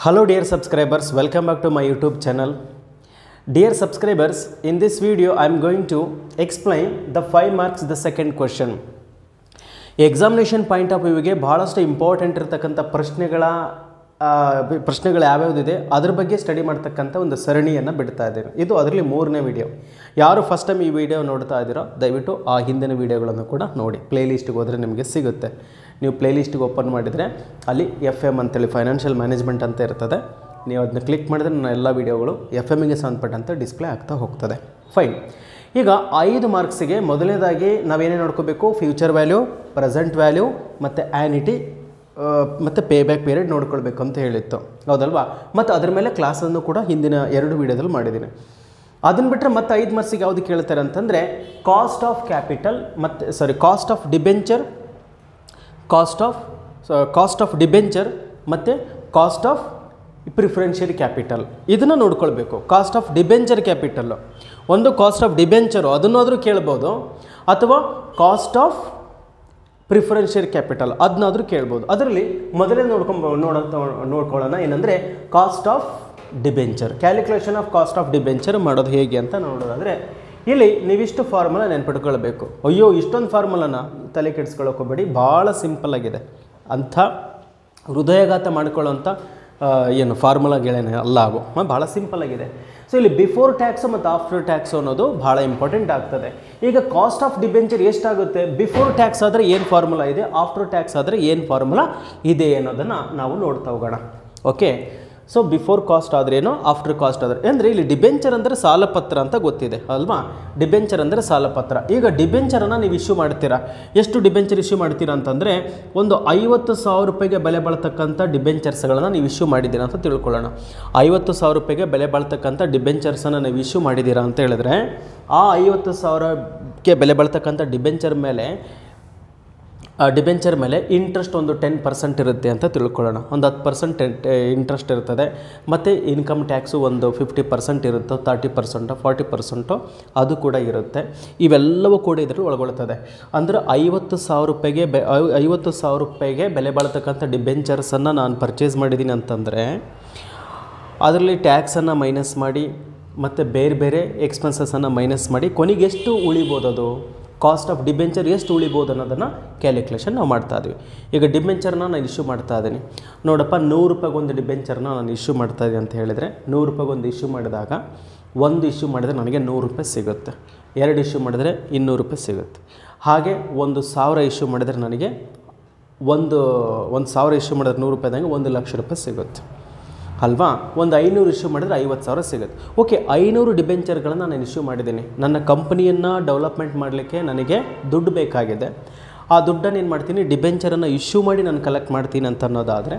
Hello dear subscribers, welcome back to my YouTube channel. Dear subscribers, in this video I am going to explain the 5 marks the second question. Examination point of view ಗೆ ಬಹಳಷ್ಟು important ಇರತಕ್ಕಂತ ಪ್ರಶ್ನೆಗಳು ಯಾವ್ಯಾವುದಿದೆ ಅದರ ಬಗ್ಗೆ study ಮಾಡ್ತಕ್ಕಂತ ಒಂದು ಸರಣಿಯನ್ನು ಬಿಡ್ತಾ ಇದ್ದೀನಿ. ಇದು ಅದರಲ್ಲಿ ಮೂರನೇ ವಿಡಿಯೋ. ಯಾರು ಫಸ್ಟ್ ಟೈಮ್ ಈ ವಿಡಿಯೋ ನೋಡ್ತಾ ಇದ್ದೀರೋ ದಯವಿಟ್ಟು ಆ ಹಿಂದಿನ ವಿಡಿಯೋಗಳನ್ನು ಕೂಡ ನೋಡಿ. ಪ್ಲೇ ಲಿಸ್ಟ್ಗೆ ಹೋದರೆ ನಿಮಗೆ ಸಿಗುತ್ತೆ. ನೀವು ಪ್ಲೇ ಲಿಸ್ಟ್ಗೆ ಓಪನ್ ಮಾಡಿದರೆ ಅಲ್ಲಿ FM ಅಂತೇಳಿ ಫೈನಾನ್ಷಿಯಲ್ ಮ್ಯಾನೇಜ್ಮೆಂಟ್ ಅಂತ ಇರ್ತದೆ. ನೀವು ಅದನ್ನ ಕ್ಲಿಕ್ ಮಾಡಿದ್ರೆ ನನ್ನ ಎಲ್ಲ ವೀಡಿಯೋಗಳು FMಗೆ ಸಂಬಂಧಪಟ್ಟಂತೆ ಡಿಸ್ಪ್ಲೇ ಆಗ್ತಾ ಹೋಗ್ತದೆ. ಫೈನ್. ಈಗ 5 ಮಾರ್ಕ್ಸಿಗೆ ಮೊದಲನೇದಾಗಿ ನಾವೇನೇ ನೋಡ್ಕೋಬೇಕು, ಫ್ಯೂಚರ್ ವ್ಯಾಲ್ಯೂ, ಪ್ರೆಸೆಂಟ್ ವ್ಯಾಲ್ಯೂ ಮತ್ತು ಆ್ಯನಿಟಿ ಮತ್ತು ಪೇ ಬ್ಯಾಕ್ ಪೀರಿಯಡ್ ನೋಡ್ಕೊಳ್ಬೇಕು ಅಂತ ಹೇಳಿತ್ತು, ಹೌದಲ್ವಾ? ಮತ್ತು ಅದರ ಮೇಲೆ ಕ್ಲಾಸನ್ನು ಕೂಡ ಹಿಂದಿನ 2 ವೀಡಿಯೋದಲ್ಲಿ ಮಾಡಿದ್ದೀನಿ. ಅದನ್ನು ಬಿಟ್ಟರೆ ಮತ್ತೆ 5 ಮಾರ್ಕ್ಸಿಗೆ ಯಾವುದು ಕೇಳ್ತಾರೆ ಅಂತಂದರೆ ಕಾಸ್ಟ್ ಆಫ್ ಕ್ಯಾಪಿಟಲ್ ಮತ್ತು cost of debenture, cost of debenture ಮತ್ತು ಕಾಸ್ಟ್ ಆಫ್ ಪ್ರಿಫರೆನ್ಷಿಯಲ್ ಕ್ಯಾಪಿಟಲ್ ಇದನ್ನು ನೋಡ್ಕೊಳ್ಬೇಕು. ಕಾಸ್ಟ್ ಆಫ್ ಡಿಬೆಂಚರ್ ಕ್ಯಾಪಿಟಲ್ಲು ಒಂದು, ಕಾಸ್ಟ್ ಆಫ್ ಡಿಬೆಂಚರು ಅದನ್ನಾದರೂ ಕೇಳ್ಬೋದು, ಅಥವಾ ಕಾಸ್ಟ್ ಆಫ್ ಪ್ರಿಫರೆನ್ಷಿಯಲ್ ಕ್ಯಾಪಿಟಲ್ ಅದನ್ನಾದರೂ ಕೇಳ್ಬೋದು. ಅದರಲ್ಲಿ ಮೊದಲೇ ನೋಡ್ಕೊಳ್ಳೋಣ ಏನಂದರೆ cost of debenture. Calculation of cost of debenture ಮಾಡೋದು ಹೇಗೆ ಅಂತ ನೋಡೋದಾದರೆ ಇಲ್ಲಿ ನೀವಿಷ್ಟು ಫಾರ್ಮುಲಾ ನೆನ್ಪಿಟ್ಕೊಳ್ಬೇಕು. ಅಯ್ಯೋ ಇಷ್ಟೊಂದು ಫಾರ್ಮುಲಾನ ತಲೆ ಕೆಡಿಸ್ಕೊಳ್ಳೋಕೆ ಹೋಗಬೇಡಿ, ಭಾಳ ಸಿಂಪಲ್ ಆಗಿದೆ. ಅಂಥ ಹೃದಯಘಾತ ಮಾಡ್ಕೊಳ್ಳೋಂಥ ಏನು ಫಾರ್ಮುಲಾಗಳೇನೆ ಅಲ್ಲ ಅವು, ಭಾಳ ಸಿಂಪಲ್ ಆಗಿದೆ. ಸೊ ಇಲ್ಲಿ ಬಿಫೋರ್ ಟ್ಯಾಕ್ಸು ಮತ್ತು ಆಫ್ಟರ್ ಟ್ಯಾಕ್ಸು ಅನ್ನೋದು ಭಾಳ ಇಂಪಾರ್ಟೆಂಟ್ ಆಗ್ತದೆ. ಈಗ ಕಾಸ್ಟ್ ಆಫ್ ಡಿಬೆಂಚರ್ ಎಷ್ಟಾಗುತ್ತೆ, ಬಿಫೋರ್ ಟ್ಯಾಕ್ಸ್ ಆದರೆ ಏನು ಫಾರ್ಮುಲಾ ಇದೆ, ಆಫ್ಟರ್ ಟ್ಯಾಕ್ಸ್ ಆದರೆ ಏನು ಫಾರ್ಮುಲಾ ಇದೆ ಅನ್ನೋದನ್ನು ನಾವು ನೋಡ್ತಾ ಹೋಗೋಣ. ಓಕೆ, ಸೊ ಬಿಫೋರ್ ಕಾಸ್ಟ್ ಆದ್ರೇನು, ಆಫ್ಟರ್ ಕಾಸ್ಟ್ ಆದರೆ ಅಂದರೆ ಇಲ್ಲಿ ಡಿಬೆಂಚರ್ ಅಂದರೆ ಸಾಲಪತ್ರ ಅಂತ ಗೊತ್ತಿದೆ ಅಲ್ವಾ? ಡಿಬೆಂಚರ್ ಅಂದರೆ ಸಾಲಪತ್ರ. ಈಗ ಡಿಬೆಂಚರನ್ನು ನೀವು ಇಶ್ಯೂ ಮಾಡ್ತೀರಾ, ಎಷ್ಟು ಡಿಬೆಂಚರ್ ಇಶ್ಯೂ ಮಾಡ್ತೀರಾ ಅಂತಂದರೆ ಒಂದು 50,000 ರೂಪಾಯಿಗೆ ಬೆಲೆ ಬಾಳ್ತಕ್ಕಂಥ ಡಿಬೆಂಚರ್ಸ್ಗಳನ್ನು ನೀವು ಇಶ್ಯೂ ಮಾಡಿದ್ದೀರಾ ಅಂತ ತಿಳ್ಕೊಳ್ಳೋಣ. 50,000 ರೂಪಾಯಿಗೆ ಬೆಲೆ ಬಾಳ್ತಕ್ಕಂಥ ಡಿಬೆಂಚರ್ಸನ್ನು ನೀವು ಇಶ್ಯೂ ಮಾಡಿದ್ದೀರಾ ಅಂತ ಹೇಳಿದ್ರೆ ಆ 50,000ಕ್ಕೆ ಬೆಲೆ ಬಾಳ್ತಕ್ಕಂಥ ಡಿಬೆಂಚರ್ ಮೇಲೆ ಇಂಟ್ರೆಸ್ಟ್ ಒಂದು 10% ಇರುತ್ತೆ ಅಂತ ತಿಳ್ಕೊಳ್ಳೋಣ. ಒಂದು 10% ಇಂಟ್ರೆಸ್ಟ್ ಇರ್ತದೆ. ಮತ್ತು ಇನ್ಕಮ್ ಟ್ಯಾಕ್ಸು ಒಂದು 50% ಇರುತ್ತೋ, 30%, 40% ಅದು ಕೂಡ ಇರುತ್ತೆ. ಇವೆಲ್ಲವೂ ಕೂಡ ಇದರಲ್ಲಿ ಒಳಗೊಳ್ತದೆ. ಅಂದರೆ 50,000 ರೂಪಾಯಿಗೆ ಬೆಲೆ ಬಾಳ್ತಕ್ಕಂಥ ಡಿಬೆಂಚರ್ಸನ್ನು ನಾನು ಪರ್ಚೇಸ್ ಮಾಡಿದ್ದೀನಿ ಅಂತಂದರೆ ಅದರಲ್ಲಿ ಟ್ಯಾಕ್ಸನ್ನು ಮೈನಸ್ ಮಾಡಿ ಮತ್ತು ಬೇರೆ ಬೇರೆ ಎಕ್ಸ್ಪೆನ್ಸಸನ್ನು ಮೈನಸ್ ಮಾಡಿ ಕೊನೆಗೆ ಎಷ್ಟು ಉಳಿಬೋದು, ಅದು ಕಾಸ್ಟ್ ಆಫ್ ಡಿಬೆಂಚರ್ ಎಷ್ಟು ಉಳಿಬೋದು ಅನ್ನೋದನ್ನು ಕ್ಯಾಲ್ಕುಲೇಷನ್ ನಾವು ಮಾಡ್ತಾ ಇದ್ದೀವಿ. ಈಗ ಡಿಬೆಂಚರ್ನ ನಾನು ಇಶ್ಯೂ ಮಾಡ್ತಾ ಇದ್ದೀನಿ ನೋಡಪ್ಪ, 100 ರೂಪಾಯಿಗೊಂದು ಡಿಬೆಂಚರ್ನ ನಾನು ಇಶ್ಯೂ ಮಾಡ್ತಾ ಇದ್ದೀನಿ ಅಂತ ಹೇಳಿದರೆ 100 ರೂಪಾಯಿಗೊಂದು ಇಶ್ಯೂ ಮಾಡಿದಾಗ ಒಂದು ಇಶ್ಯೂ ಮಾಡಿದರೆ ನನಗೆ 100 ರೂಪಾಯಿ ಸಿಗುತ್ತೆ, 2 ಇಶ್ಯೂ ಮಾಡಿದರೆ 200 ರೂಪಾಯಿ ಸಿಗುತ್ತೆ. ಹಾಗೆ 1,000 ಇಶ್ಯೂ ಮಾಡಿದರೆ ನನಗೆ 1,000 ಇಶ್ಯೂ ಮಾಡಿದ್ರೆ 100 ರೂಪಾಯಿದಂಗೆ 1,00,000 ರೂಪಾಯಿ ಸಿಗುತ್ತೆ ಅಲ್ವಾ? ಒಂದು 500 ಇಶ್ಯೂ ಮಾಡಿದರೆ 50,000 ಸಿಗುತ್ತೆ. ಓಕೆ, 500 ಡಿಬೆಂಚರ್ಗಳನ್ನು ನಾನು ಇಶ್ಯೂ ಮಾಡಿದ್ದೀನಿ. ನನ್ನ ಕಂಪನಿಯನ್ನು ಡೆವಲಪ್ಮೆಂಟ್ ಮಾಡಲಿಕ್ಕೆ ನನಗೆ ದುಡ್ಡು ಬೇಕಾಗಿದೆ. ಆ ದುಡ್ಡನ್ನು ಏನು ಮಾಡ್ತೀನಿ, ಡಿಬೆಂಚರನ್ನು ಇಶ್ಯೂ ಮಾಡಿ ನಾನು ಕಲೆಕ್ಟ್ ಮಾಡ್ತೀನಿ ಅಂತ ಅನ್ನೋದಾದರೆ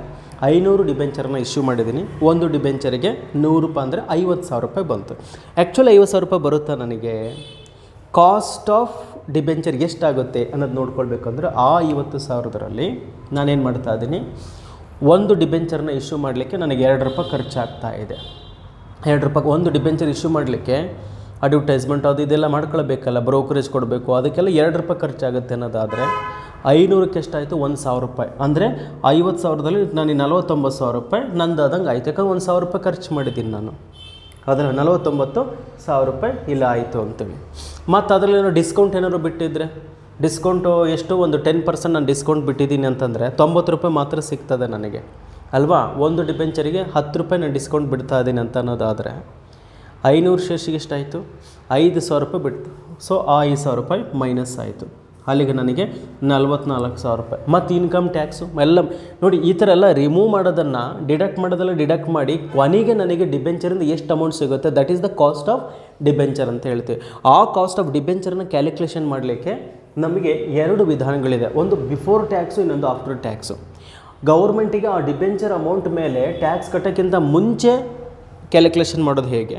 500 ಡಿಬೆಂಚರನ್ನು ಇಶ್ಯೂ ಮಾಡಿದ್ದೀನಿ. ಒಂದು ಡಿಬೆಂಚರಿಗೆ 100 ರೂಪಾಯಿ ಅಂದರೆ 50,000 ರೂಪಾಯಿ ಬಂತು. ಆ್ಯಕ್ಚುಲಿ 50,000 ರೂಪಾಯಿ ಬರುತ್ತಾ ನನಗೆ? ಕಾಸ್ಟ್ ಆಫ್ ಡಿಬೆಂಚರ್ ಎಷ್ಟಾಗುತ್ತೆ ಅನ್ನೋದು ನೋಡ್ಕೊಳ್ಬೇಕಂದ್ರೆ ಆ 50,000ರಲ್ಲಿ ನಾನೇನು ಮಾಡ್ತಾ ಇದ್ದೀನಿ, ಒಂದು ಡಿಬೆಂಚರ್ನ ಇಶ್ಯೂ ಮಾಡಲಿಕ್ಕೆ ನನಗೆ 2 ರೂಪಾಯಿ ಖರ್ಚಾಗ್ತಾ ಇದೆ. 2 ರೂಪಾಯಿ ಒಂದು ಡಿಬೆಂಚರ್ ಇಶ್ಯೂ ಮಾಡಲಿಕ್ಕೆ ಅಡ್ವರ್ಟೈಸ್ಮೆಂಟ್ ಅದು ಇದೆಲ್ಲ ಮಾಡ್ಕೊಳ್ಬೇಕಲ್ಲ, ಬ್ರೋಕರೇಜ್ ಕೊಡಬೇಕು, ಅದಕ್ಕೆಲ್ಲ 2 ರೂಪಾಯಿ ಖರ್ಚಾಗುತ್ತೆ ಅನ್ನೋದಾದರೆ 500ಕ್ಕೆ ಎಷ್ಟಾಯಿತು, 1,000 ರೂಪಾಯಿ. ಅಂದರೆ 50,000ದಲ್ಲಿ ನಾನು 49,000 ರೂಪಾಯಿ ನಂದಾದಂಗೆ ಆಯಿತು. ಯಾಕಂದ್ರೆ 1,000 ರೂಪಾಯಿ ಖರ್ಚು ಮಾಡಿದ್ದೀನಿ ನಾನು, ಅದರ 49,000 ರೂಪಾಯಿ ಇಲ್ಲ ಆಯಿತು ಅಂತೇಳಿ. ಮತ್ತು ಅದರಲ್ಲಿ ಏನೋ ಡಿಸ್ಕೌಂಟ್ ಏನಾದ್ರು ಬಿಟ್ಟಿದ್ದರೆ, ಡಿಸ್ಕೌಂಟು ಎಷ್ಟು, ಒಂದು 10% ನಾನು ಡಿಸ್ಕೌಂಟ್ ಬಿಟ್ಟಿದ್ದೀನಿ ಅಂತಂದರೆ 90 ರೂಪಾಯಿ ಮಾತ್ರ ಸಿಗ್ತದೆ ನನಗೆ ಅಲ್ವಾ? ಒಂದು ಡಿಬೆಂಚರಿಗೆ 10 ರೂಪಾಯಿ ನಾನು ಡಿಸ್ಕೌಂಟ್ ಬಿಡ್ತಾ ಇದ್ದೀನಿ ಅಂತ ಅನ್ನೋದಾದರೆ 500 ಶೇಷಿಗೆ ಎಷ್ಟಾಯಿತು, 5,000 ರೂಪಾಯಿ ಬಿಡ್ತು. ಸೊ ಆ 5,000 ರೂಪಾಯಿ ಮೈನಸ್ ಆಯಿತು. ಅಲ್ಲಿಗೆ ನನಗೆ 44,000 ರೂಪಾಯಿ. ಮತ್ತು ಇನ್ಕಮ್ ಟ್ಯಾಕ್ಸು ಎಲ್ಲ ನೋಡಿ, ಈ ಥರ ಎಲ್ಲ ರಿಮೂವ್ ಮಾಡೋದನ್ನು ಡಿಡಕ್ಟ್ ಮಾಡಿ ಕೊನೆಗೆ ನನಗೆ ಡಿಬೆಂಚರಿಂದ ಎಷ್ಟು ಅಮೌಂಟ್ ಸಿಗುತ್ತೆ, that is the cost of debenture ಅಂತ ಹೇಳ್ತೀವಿ. ಆ ಕಾಸ್ಟ್ ಆಫ್ ಡಿಬೆಂಚರನ್ನು ಕ್ಯಾಲ್ಕುಲೇಷನ್ ಮಾಡಲಿಕ್ಕೆ ನಮಗೆ 2 ವಿಧಾನಗಳಿದೆ. ಒಂದು ಬಿಫೋರ್ ಟ್ಯಾಕ್ಸು, ಇನ್ನೊಂದು ಆಫ್ಟರ್ ಟ್ಯಾಕ್ಸು. ಗೌರ್ಮೆಂಟಿಗೆ ಆ ಡಿಬೆಂಚರ್ ಅಮೌಂಟ್ ಮೇಲೆ ಟ್ಯಾಕ್ಸ್ ಕಟ್ಟೋಕ್ಕಿಂತ ಮುಂಚೆ ಕ್ಯಾಲ್ಕುಲೇಷನ್ ಮಾಡೋದು ಹೇಗೆ,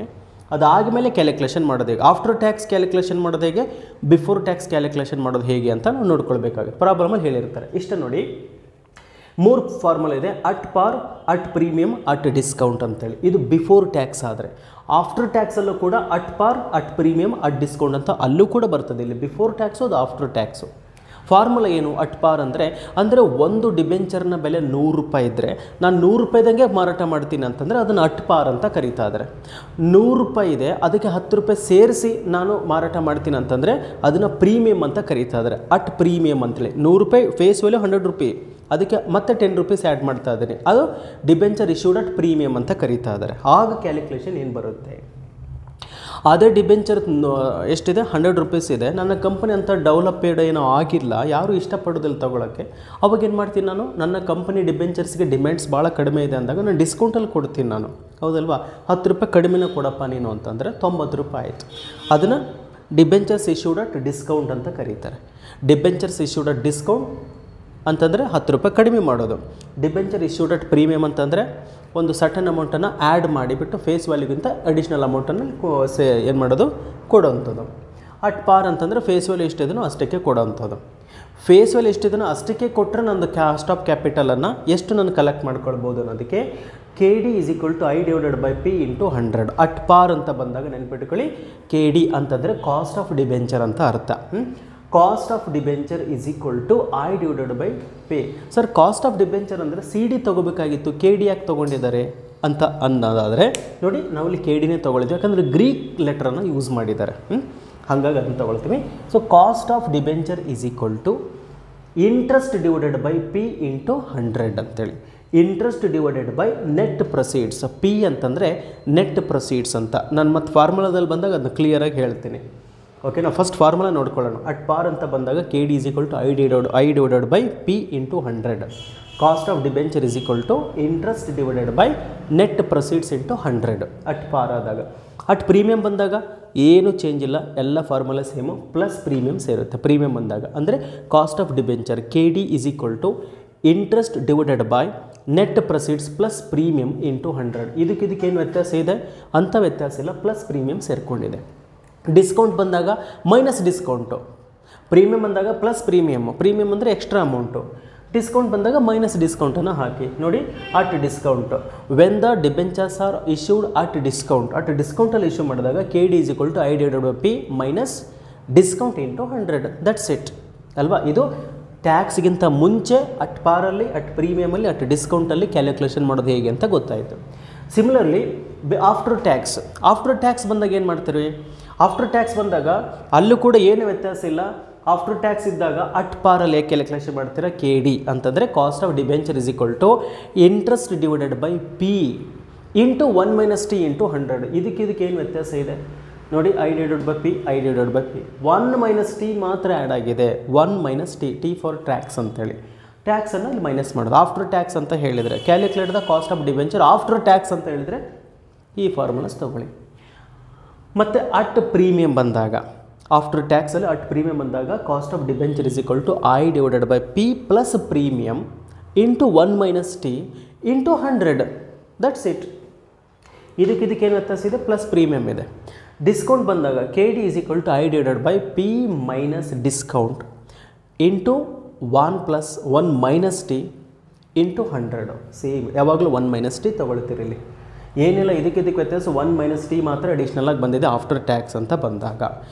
ಅದಾದಮೇಲೆ ಕ್ಯಾಲ್ಕುಲೇಷನ್ ಮಾಡೋದು ಹೇಗೆ, ಆಫ್ಟರ್ ಟ್ಯಾಕ್ಸ್ ಕ್ಯಾಲ್ಕುಲೇಷನ್ ಮಾಡೋದು ಹೇಗೆ, ಬಿಫೋರ್ ಟ್ಯಾಕ್ಸ್ ಕ್ಯಾಲ್ಕುಲೇಷನ್ ಮಾಡೋದು ಹೇಗೆ ಅಂತ ನಾವು ನೋಡ್ಕೊಳ್ಬೇಕಾಗುತ್ತೆ. ಪ್ರಾಬ್ಲಮಲ್ಲಿ ಹೇಳಿರ್ತಾರೆ. ಇಷ್ಟ ನೋಡಿ, 3 ಫಾರ್ಮುಲಾ ಇದೆ. At par, at premium, at discount ಅಂತೇಳಿ. ಇದು ಬಿಫೋರ್ ಟ್ಯಾಕ್ಸ್ ಆದರೆ. ಆಫ್ಟರ್ ಟ್ಯಾಕ್ಸಲ್ಲೂ ಕೂಡ at par, at premium, at discount ಅಂತ ಅಲ್ಲೂ ಕೂಡ ಬರ್ತದೆ. ಇಲ್ಲಿ ಬಿಫೋರ್ ಟ್ಯಾಕ್ಸು, ಅದು ಆಫ್ಟರ್ ಟ್ಯಾಕ್ಸು. ಫಾರ್ಮುಲಾ ಏನು ಅಟ್ ಪಾರ್ ಅಂದರೆ ಒಂದು ಡಿಬೆಂಚರ್ನ ಬೆಲೆ 100 ರೂಪಾಯಿ ಇದ್ದರೆ ನಾನು 100 ರೂಪಾಯಿದಂಗೆ ಮಾರಾಟ ಮಾಡ್ತೀನಿ ಅಂತಂದರೆ ಅದನ್ನು ಅಟ್ ಪಾರ್ ಅಂತ ಕರೀತಾ ಇದ್ದಾರೆ. 100 ರೂಪಾಯಿ ಇದೆ, ಅದಕ್ಕೆ 10 ರೂಪಾಯಿ ಸೇರಿಸಿ ನಾನು ಮಾರಾಟ ಮಾಡ್ತೀನಿ ಅಂತಂದರೆ ಅದನ್ನು ಪ್ರೀಮಿಯಮ್ ಅಂತ ಕರೀತಾ ಇದ್ದಾರೆ. ಅಟ್ ಪ್ರೀಮಿಯಮ್ ಅಂತೇಳಿ 100 ರೂಪಾಯಿ ಫೇಸ್ ವ್ಯಾಲ್ಯೂ 100 ರೂಪಾಯಿ, ಅದಕ್ಕೆ ಮತ್ತೆ 10 ರೂಪೀಸ್ ಆ್ಯಡ್ ಮಾಡ್ತಾ ಇದ್ದೀನಿ, ಅದು ಡಿಬೆಂಚರ್ ಇಶ್ಯೂಡ್ ಅಟ್ ಪ್ರೀಮಿಯಮ್ ಅಂತ ಕರೀತಾ ಇದ್ದಾರೆ. ಆಗ ಕ್ಯಾಲ್ಕುಲೇಷನ್ ಏನು ಬರುತ್ತೆ, ಅದೇ ಡಿಬೆಂಚರ್ ಎಷ್ಟಿದೆ 100 ರೂಪೀಸ್ ಇದೆ, ನನ್ನ ಕಂಪನಿ ಅಂತ ಡೆವಲಪೆಡ್ ಏನೋ ಆಗಿಲ್ಲ, ಯಾರೂ ಇಷ್ಟಪಡೋದಿಲ್ಲ ತೊಗೊಳಕ್ಕೆ, ಅವಾಗ ಏನು ಮಾಡ್ತೀನಿ ನಾನು, ನನ್ನ ಕಂಪನಿ ಡಿಬೆಂಚರ್ಸ್ಗೆ ಡಿಮ್ಯಾಂಡ್ಸ್ ಭಾಳ ಕಡಿಮೆ ಇದೆ ಅಂದಾಗ ನಾನು ಡಿಸ್ಕೌಂಟಲ್ಲಿ ಕೊಡ್ತೀನಿ ನಾನು, ಹೌದಲ್ವಾ. 10 ರೂಪಾಯಿ ಕಡಿಮೆನೇ ಕೊಡಪ್ಪ ನೀನು ಅಂತಂದರೆ 90 ರೂಪಾಯಿ ಆಯಿತು. ಅದನ್ನು ಡಿಬೆಂಚರ್ಸ್ ಇಶ್ಯೂಡ್ ಅಟ್ ಡಿಸ್ಕೌಂಟ್ ಅಂತ ಕರೀತಾರೆ. ಡಿಬೆಂಚರ್ಸ್ ಇಶ್ಯೂಡ್ ಅಟ್ ಡಿಸ್ಕೌಂಟ್ ಅಂತಂದರೆ 10 ರೂಪಾಯಿ ಕಡಿಮೆ ಮಾಡೋದು. ಡಿಬೆಂಚರ್ ಇಶ್ಯೂಡ್ ಅಟ್ ಪ್ರೀಮಿಯಮ್ ಅಂತಂದರೆ ಒಂದು ಸರ್ಟನ್ ಅಮೌಂಟನ್ನು ಆ್ಯಡ್ ಮಾಡಿಬಿಟ್ಟು ಫೇಸ್ ವ್ಯಾಲ್ಯೂಗಿಂತ ಅಡಿಷ್ನಲ್ ಅಮೌಂಟನ್ನು ಏನು ಮಾಡೋದು, ಕೊಡೋವಂಥದ್ದು. ಅಟ್ ಪಾರ್ ಅಂತಂದರೆ ಫೇಸ್ ವ್ಯಾಲ್ಯೂ ಎಷ್ಟಿದನೋ ಅಷ್ಟಕ್ಕೆ ಕೊಡೋವಂಥದ್ದು. ಫೇಸ್ ವ್ಯಾಲ್ಯೂ ಎಷ್ಟಿದನೋ ಅಷ್ಟಕ್ಕೆ ಕೊಟ್ಟರೆ ನಂದು ಕಾಸ್ಟ್ ಆಫ್ ಕ್ಯಾಪಿಟಲನ್ನು ಎಷ್ಟು ನಾನು ಕಲೆಕ್ಟ್ ಮಾಡ್ಕೊಳ್ಬೋದು ಅನ್ನೋದಕ್ಕೆ KD = I/P × 100. ಅಟ್ ಪಾರ್ ಅಂತ ಬಂದಾಗ ನೆನ್ಪಿಟ್ಕೊಳ್ಳಿ, KD ಅಂತಂದರೆ ಕಾಸ್ಟ್ ಆಫ್ ಡಿಬೆಂಚರ್ ಅಂತ ಅರ್ಥ. Cost of debenture = I/P. Sir cost of debenture ಅಂದರೆ CD ತೊಗೋಬೇಕಾಗಿತ್ತು, KD ಯಾಕೆ ತೊಗೊಂಡಿದ್ದಾರೆ ಅಂತ ಅನ್ನೋದಾದರೆ ನೋಡಿ, ನಾವಿಲ್ಲಿ KDನೇ ತೊಗೊಳಿದ್ವಿ, ಯಾಕಂದರೆ ಗ್ರೀಕ್ ಲೆಟ್ರನ್ನು ಯೂಸ್ ಮಾಡಿದ್ದಾರೆ, ಹಾಗಾಗಿ ಅದನ್ನು ತೊಗೊಳ್ತೀವಿ. So cost of debenture = interest divided by P × 100 ಅಂತೇಳಿ. Interest divided by net proceeds. P ಅಂತಂದರೆ ನೆಟ್ ಪ್ರೊಸೀಡ್ಸ್ ಅಂತ. ನಾನು ಮತ್ತು ಫಾರ್ಮುಲಾದಲ್ಲಿ ಬಂದಾಗ ಅದನ್ನು ಕ್ಲಿಯರಾಗಿ ಹೇಳ್ತೀನಿ. ಓಕೆ, ನಾವು ಫಸ್ಟ್ ಫಾರ್ಮುಲಾ ನೋಡ್ಕೊಳ್ಳೋಣ. ಅಟ್ ಪಾರ್ ಅಂತ ಬಂದಾಗ KD = I/P × 100. Cost of debenture = interest divided by net proceeds × 100 at par ಆದಾಗ. ಅಟ್ ಪ್ರೀಮಿಯಮ್ ಬಂದಾಗ ಏನೂ ಚೇಂಜ್ ಇಲ್ಲ, ಎಲ್ಲ ಫಾರ್ಮುಲಾ ಸೇಮು, ಪ್ಲಸ್ ಪ್ರೀಮಿಯಮ್ ಸೇರುತ್ತೆ. ಪ್ರೀಮಿಯಮ್ ಬಂದಾಗ ಅಂದರೆ cost of debenture KD = interest divided by net proceeds plus premium × 100. ಇದಕ್ಕೇನು ವ್ಯತ್ಯಾಸ ಇದೆ ಅಂಥ ವ್ಯತ್ಯಾಸ ಇಲ್ಲ, ಪ್ಲಸ್ ಪ್ರೀಮಿಯಮ್ ಸೇರಿಕೊಂಡಿದೆ. ಡಿಸ್ಕೌಂಟ್ ಬಂದಾಗ ಮೈನಸ್ ಡಿಸ್ಕೌಂಟು, ಪ್ರೀಮಿಯಮ್ ಬಂದಾಗ ಪ್ಲಸ್ ಪ್ರೀಮಿಯಮ್ಮು, ಪ್ರೀಮಿಯಮ್ ಅಂದರೆ ಎಕ್ಸ್ಟ್ರಾ ಅಮೌಂಟು, ಡಿಸ್ಕೌಂಟ್ ಬಂದಾಗ ಮೈನಸ್ ಡಿಸ್ಕೌಂಟನ್ನು ಹಾಕಿ ನೋಡಿ. At discount when the debentures are issued at discount, at ಡಿಸ್ಕೌಂಟಲ್ಲಿ ಇಶ್ಯೂ ಮಾಡಿದಾಗ KD = I/P minus discount × 100. That's it ಅಲ್ವಾ. ಇದು ಟ್ಯಾಕ್ಸ್ಗಿಂತ ಮುಂಚೆ ಅಟ್ ಪಾರಲ್ಲಿ, ಅಟ್ ಪ್ರೀಮಿಯಮಲ್ಲಿ, ಅಟ್ ಡಿಸ್ಕೌಂಟಲ್ಲಿ ಕ್ಯಾಲ್ಕುಲೇಷನ್ ಮಾಡೋದು ಹೇಗೆ ಅಂತ ಗೊತ್ತಾಯಿತು. ಸಿಮಿಲರ್ಲಿ ಆಫ್ಟರ್ ಟ್ಯಾಕ್ಸ್ ಬಂದಾಗ ಏನು ಮಾಡ್ತೀರಿ, ಆಫ್ಟರ್ ಟ್ಯಾಕ್ಸ್ ಬಂದಾಗ ಅಲ್ಲೂ ಕೂಡ ಏನು ವ್ಯತ್ಯಾಸ ಇಲ್ಲ. ಆಫ್ಟರ್ ಟ್ಯಾಕ್ಸ್ ಇದ್ದಾಗ ಅಟ್ ಪಾರಲ್ಲಿ ಕ್ಯಾಲ್ಕುಲೇಷನ್ ಮಾಡ್ತೀರಾ, KD ಅಂತಂದರೆ cost of debenture = interest divided by P × 1 - T × 100. ಇದಕ್ಕೆ ಏನು ವ್ಯತ್ಯಾಸ ಇದೆ ನೋಡಿ, I/P 1 - T ಮಾತ್ರ ಆ್ಯಡ್ ಆಗಿದೆ. 1 - T ಫಾರ್ ಟ್ಯಾಕ್ಸ್ ಅಂತೇಳಿ ಟ್ಯಾಕ್ಸನ್ನು ಇಲ್ಲಿ ಮೈನಸ್ ಮಾಡೋದು. ಆಫ್ಟರ್ ಟ್ಯಾಕ್ಸ್ ಅಂತ ಹೇಳಿದರೆ calculate the cost of debenture after tax ಅಂತ ಹೇಳಿದರೆ ಈ ಫಾರ್ಮುಲಾಸ್ ತೊಗೊಳ್ಳಿ. ಮತ್ತು ಅಟ್ ಪ್ರೀಮಿಯಮ್ ಬಂದಾಗ, ಆಫ್ಟರ್ ಟ್ಯಾಕ್ಸಲ್ಲಿ ಅಟ್ ಪ್ರೀಮಿಯಮ್ ಬಂದಾಗ cost of debenture = I/P plus premium × 1 - T × 100. That's it. ಇದಕ್ಕೇನು ವ್ಯತ್ಯಾಸ ಇದೆ, ಪ್ಲಸ್ ಪ್ರೀಮಿಯಮ್ ಇದೆ. ಡಿಸ್ಕೌಂಟ್ ಬಂದಾಗ KD = I/P minus discount × 1 - T × 100. Same, ಯಾವಾಗಲೂ 1 - T ತೊಗೊಳ್ತೀರಿ. ಇಲ್ಲಿ ಏನಿಲ್ಲ, ಇದಕ್ಕೆ ವ್ಯತ್ಯಾಸ 1 - T ಮಾತ್ರ ಅಡಿಷ್ನಲಾಗಿ ಬಂದಿದೆ ಆಫ್ಟರ್ ಟ್ಯಾಕ್ಸ್ ಅಂತ ಬಂದಾಗ.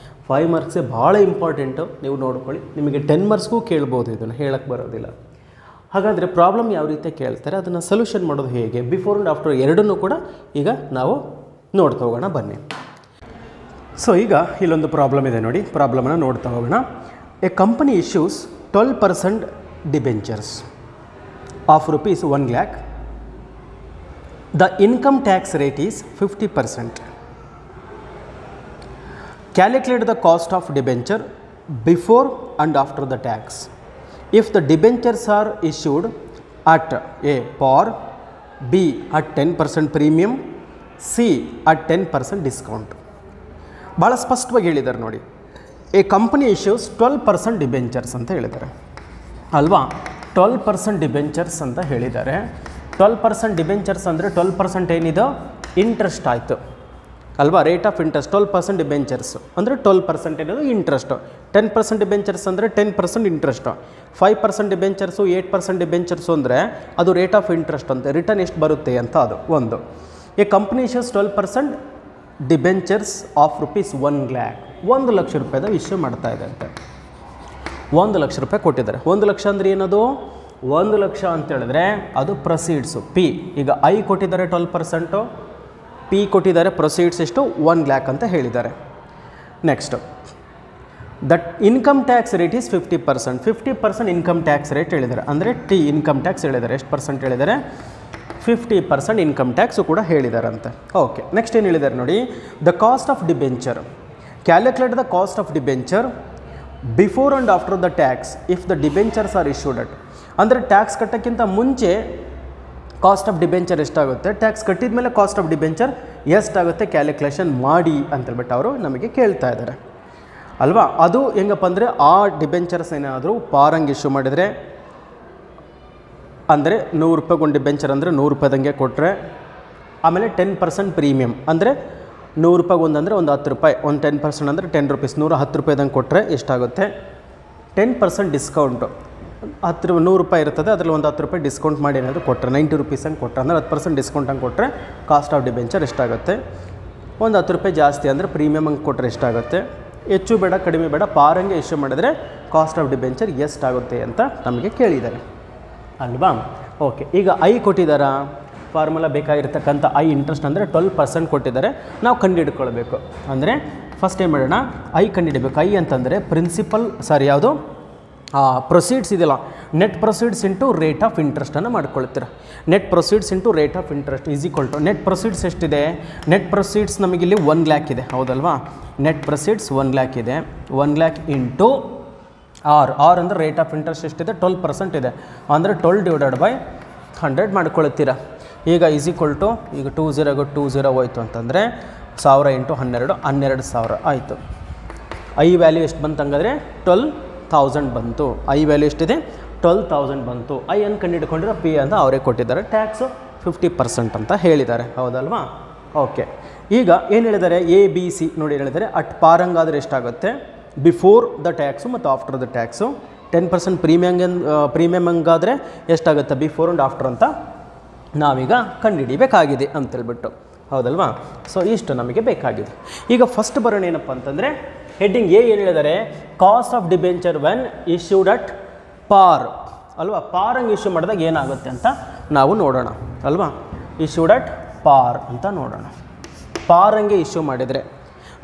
5 ಮಾರ್ಕ್ಸೇ ಭಾಳ ಇಂಪಾರ್ಟೆಂಟು, ನೀವು ನೋಡ್ಕೊಳ್ಳಿ. ನಿಮಗೆ 10 ಮಾರ್ಕ್ಸ್ಗೂ ಕೇಳ್ಬೋದು, ಇದನ್ನು ಹೇಳಕ್ಕೆ ಬರೋದಿಲ್ಲ. ಹಾಗಾದರೆ ಪ್ರಾಬ್ಲಮ್ ಯಾವ ರೀತಿ ಕೇಳ್ತಾರೆ, ಅದನ್ನು ಸೊಲ್ಯೂಷನ್ ಮಾಡೋದು ಹೇಗೆ, ಬಿಫೋರ್ ಆ್ಯಂಡ್ ಆಫ್ಟರ್ ಎರಡನ್ನೂ ಕೂಡ ಈಗ ನಾವು ನೋಡ್ತಾ ಹೋಗೋಣ ಬನ್ನಿ. ಸೊ ಈಗ ಇಲ್ಲೊಂದು ಪ್ರಾಬ್ಲಮ್ ಇದೆ ನೋಡಿ, ಪ್ರಾಬ್ಲಮನ್ನು ನೋಡ್ತಾ ಹೋಗೋಣ. A company issues 12% debentures of ₹1 lakh. The income tax rate is 50%. Calculate the cost of debenture before and after the tax. If the debentures are issued at A. par, B. at 10% premium, C. at 10% discount. ಭಾಳ ಸ್ಪಷ್ಟವಾಗಿ ಹೇಳಿದ್ದಾರೆ ನೋಡಿ. A company issues 12% debentures ಅಂತ ಹೇಳಿದ್ದಾರೆ ಅಲ್ವಾ. 12% debentures ಅಂತ ಹೇಳಿದ್ದಾರೆ. 12% debentures ಅಂದರೆ 12% ಏನಿದೆ ಇಂಟ್ರೆಸ್ಟ್ ಆಯಿತು ಅಲ್ವಾ, ರೇಟ್ ಆಫ್ ಇಂಟ್ರೆಸ್ಟ್. 12% ಡಿಬೆಂಚರ್ಸ್ ಅಂದರೆ 12% ಏನದು ಇಂಟ್ರೆಸ್ಟು. 10% ಡಿಬೆಂಚರ್ಸ್ ಅಂದರೆ 10% ಇಂಟ್ರೆಸ್ಟು. 5% ಡಿಬೆಂಚರ್ಸು, 8% ಡಿಬೆಂಚರ್ಸು ಅಂದರೆ ಅದು ರೇಟ್ ಆಫ್ ಇಂಟ್ರೆಸ್ಟ್ ಅಂತ, ರಿಟರ್ನ್ ಎಷ್ಟು ಬರುತ್ತೆ ಅಂತ ಅದು ಒಂದು. A company issues 12% debentures of ₹1 lakh, 1 lakh ರೂಪಾಯಿದ ಇಶ್ಯೂ ಮಾಡ್ತಾ ಇದೆ ಅಂತೆ. 1 ಲಕ್ಷ ರೂಪಾಯಿ ಕೊಟ್ಟಿದ್ದಾರೆ. 1 ಲಕ್ಷ ಅಂದರೆ ಏನದು? 1 ಲಕ್ಷ ಅಂತ ಹೇಳಿದ್ರೆ ಅದು ಪ್ರೊಸೀಡ್ಸು ಪಿ. ಈಗ ಐ ಕೊಟ್ಟಿದ್ದಾರೆ 12%, ಪಿ ಕೊಟ್ಟಿದ್ದಾರೆ ಪ್ರೊಸೀಡ್ಸ್ ಎಷ್ಟು 1 ಲ್ಯಾಕ್ ಅಂತ ಹೇಳಿದ್ದಾರೆ. Next that income tax rate is 50%. 50% income tax rate ಹೇಳಿದ್ದಾರೆ, ಅಂದರೆ ಟಿ ಇನ್ಕಮ್ ಟ್ಯಾಕ್ಸ್ ಹೇಳಿದ್ದಾರೆ. ಎಷ್ಟು ಪರ್ಸೆಂಟ್ ಹೇಳಿದ್ದಾರೆ? 50% ಇನ್ಕಮ್ ಟ್ಯಾಕ್ಸು ಕೂಡ ಹೇಳಿದಾರಂತೆ. ಓಕೆ, ನೆಕ್ಸ್ಟ್ ಏನು ಹೇಳಿದ್ದಾರೆ ನೋಡಿ, the cost of debenture, calculate the cost of debenture before and after the tax if the debentures are issued at. ಅಂದರೆ ಟ್ಯಾಕ್ಸ್ ಕಟ್ಟೋಕ್ಕಿಂತ ಮುಂಚೆ ಕಾಸ್ಟ್ ಆಫ್ ಡಿಬೆಂಚರ್ ಎಷ್ಟಾಗುತ್ತೆ, ಟ್ಯಾಕ್ಸ್ ಕಟ್ಟಿದ ಮೇಲೆ ಕಾಸ್ಟ್ ಆಫ್ ಡಿಬೆಂಚರ್ ಎಷ್ಟಾಗುತ್ತೆ ಕ್ಯಾಲ್ಕುಲೇಷನ್ ಮಾಡಿ ಅಂತೇಳ್ಬಿಟ್ಟು ಅವರು ನಮಗೆ ಕೇಳ್ತಾ ಇದ್ದಾರೆ ಅಲ್ವಾ. ಅದು ಹೆಂಗಪ್ಪ ಅಂದರೆ ಆ ಡಿಬೆಂಚರ್ಸ್ ಏನಾದರೂ ಪಾರಂಗೆ ಇಶ್ಯೂ ಮಾಡಿದರೆ, ಅಂದರೆ 100 ರೂಪಾಯಿಗೆ ಒಂದು ಡಿಬೆಂಚರ್ ಅಂದರೆ 100 ರೂಪಾಯಿದಂಗೆ ಕೊಟ್ಟರೆ, ಆಮೇಲೆ 10% ಪ್ರೀಮಿಯಮ್ ಅಂದರೆ 100 ರೂಪಾಯಿಗೆ ಒಂದಂದರೆ ಒಂದು 10 ರೂಪಾಯಿ, ಒಂದು 10% ಅಂದರೆ 10 ರೂಪೀಸ್, 110 ರೂಪಾಯಿದಂಗೆ ಕೊಟ್ಟರೆ ಎಷ್ಟಾಗುತ್ತೆ? 10% ಡಿಸ್ಕೌಂಟು. 100 ರೂಪಾಯಿ ಇರ್ತದೆ, ಅದರಲ್ಲಿ ಒಂದು 10 ರೂಪಾಯಿ ಡಿಸ್ಕೌಂಟ್ ಮಾಡಿ ಏನಾದರೂ ಕೊಟ್ಟರೆ 90 ರೂಪೀಸ್ ಹಂಗೆ ಕೊಟ್ಟರೆ, ಅಂದರೆ 10% ಡಿಸ್ಕೌಂಟ್ ಹಂಗೆ ಕೊಟ್ಟರೆ ಕಾಸ್ಟ್ ಆಫ್ ಡಿಬೆಂಚರ್ ಎಷ್ಟಾಗುತ್ತೆ? ಒಂದು 10 ರೂಪಾಯಿ ಜಾಸ್ತಿ ಅಂದರೆ ಪ್ರೀಮಿಯಮ್ ಹಂಗೆ ಕೊಟ್ಟರೆ ಎಷ್ಟಾಗುತ್ತೆ? ಹೆಚ್ಚು ಬೇಡ ಕಡಿಮೆ ಬೇಡ, ಪಾರಂಗೆ ಇಶ್ಯೂ ಮಾಡಿದರೆ ಕಾಸ್ಟ್ ಆಫ್ ಡಿಬೆಂಚರ್ ಎಷ್ಟಾಗುತ್ತೆ ಅಂತ ನಮಗೆ ಕೇಳಿದ್ದಾರೆ ಅಲ್ವಾ. ಓಕೆ, ಈಗ ಐ ಕೊಟ್ಟಿದ್ದಾರಾ? ಫಾರ್ಮುಲಾ ಬೇಕಾಗಿರ್ತಕ್ಕಂಥ ಐ ಇಂಟ್ರೆಸ್ಟ್ ಅಂದರೆ 12% ಕೊಟ್ಟಿದ್ದಾರೆ. ನಾವು ಕಂಡುಹಿಡ್ಕೊಳ್ಬೇಕು ಅಂದರೆ ಫಸ್ಟ್ ಏನು ಮಾಡೋಣ, ಐ ಕಂಡುಹಿಡಬೇಕು. ಐ ಅಂತಂದರೆ ಪ್ರಿನ್ಸಿಪಲ್ ಯಾವುದು ಪ್ರೊಸೀಡ್ಸ್ ಇದೆಯಲ್ಲ, net proceeds into rate of ಇಂಟ್ರೆಸ್ಟನ್ನು ಮಾಡ್ಕೊಳ್ತೀರ. Net proceeds into rate of interest is equal to net proceeds ಎಷ್ಟಿದೆ? ನೆಟ್ ಪ್ರೊಸೀಡ್ಸ್ ನಮಗಿಲ್ಲಿ 1 ಲ್ಯಾಕ್ ಇದೆ, ಹೌದಲ್ವಾ. ನೆಟ್ ಪ್ರೊಸೀಡ್ಸ್ 1 ಲ್ಯಾಕ್ ಇದೆ. 1 ಲ್ಯಾಕ್ ಇಂಟು ಆರ್ ಅಂದರೆ ರೇಟ್ ಆಫ್ ಇಂಟ್ರೆಸ್ಟ್ ಎಷ್ಟಿದೆ? 12% ಇದೆ, ಅಂದರೆ 12/100 ಮಾಡ್ಕೊಳ್ತೀರ. ಈಗ ಈಸ್ ಈಕ್ವಲ್ ಟು, ಈಗ 20 ಹೋಯ್ತು ಅಂತಂದರೆ 1000 ಇಂಟು 12 12,000 ಆಯಿತು. ಐ ವ್ಯಾಲ್ಯೂ ಎಷ್ಟು ಬಂತು ಹಂಗಾದರೆ? 12,000 ಬಂತು. ಐ ವ್ಯಾಲ್ಯೂ ಎಷ್ಟಿದೆ? 12,000 ಬಂತು. ಐ ಅನ್ನು ಕಂಡುಹಿಡ್ಕೊಂಡಿರೋ ಪಿ ಅಂತ ಅವರೇ ಕೊಟ್ಟಿದ್ದಾರೆ. ಟ್ಯಾಕ್ಸು 50% ಅಂತ ಹೇಳಿದ್ದಾರೆ, ಹೌದಲ್ವಾ. ಓಕೆ, ಈಗ ಏನು ಹೇಳಿದ್ದಾರೆ? ಎ ಬಿ ಸಿ ನೋಡಿ ಹೇಳಿದ್ದಾರೆ. ಅಟ್ ಪಾರಂಗಾದರೆ ಎಷ್ಟಾಗುತ್ತೆ ಬಿಫೋರ್ ದ ಟ್ಯಾಕ್ಸು ಮತ್ತು ಆಫ್ಟರ್ ದ ಟ್ಯಾಕ್ಸು. 10% ಪ್ರೀಮಿಯಮ್ ಹಂಗಾದರೆ ಎಷ್ಟಾಗುತ್ತೆ ಬಿಫೋರ್ ಆ್ಯಂಡ್ ಆಫ್ಟರ್ ಅಂತ ನಾವೀಗ ಕಂಡುಹಿಡಿಬೇಕಾಗಿದೆ ಅಂತೇಳ್ಬಿಟ್ಟು, ಹೌದಲ್ವಾ. ಸೊ ಇಷ್ಟು ನಮಗೆ ಬೇಕಾಗಿದೆ. ಈಗ ಫಸ್ಟ್ ಬರೋಣ ಏನಪ್ಪ ಅಂತಂದರೆ ಹೆಡ್ಡಿಂಗ್ ಎ ಏನು ಹೇಳಿದ್ದಾರೆ? Cost of debenture when issued at ಪಾರ್ ಅಲ್ವಾ. ಪಾರಂಗೆ ಇಶ್ಯೂ ಮಾಡಿದಾಗ ಏನಾಗುತ್ತೆ ಅಂತ ನಾವು ನೋಡೋಣ ಅಲ್ವಾ. ಇಶ್ಯೂಡ್ ಅಟ್ ಪಾರ್ ಅಂತ ನೋಡೋಣ. ಪಾರಂಗೆ ಇಶ್ಯೂ ಮಾಡಿದರೆ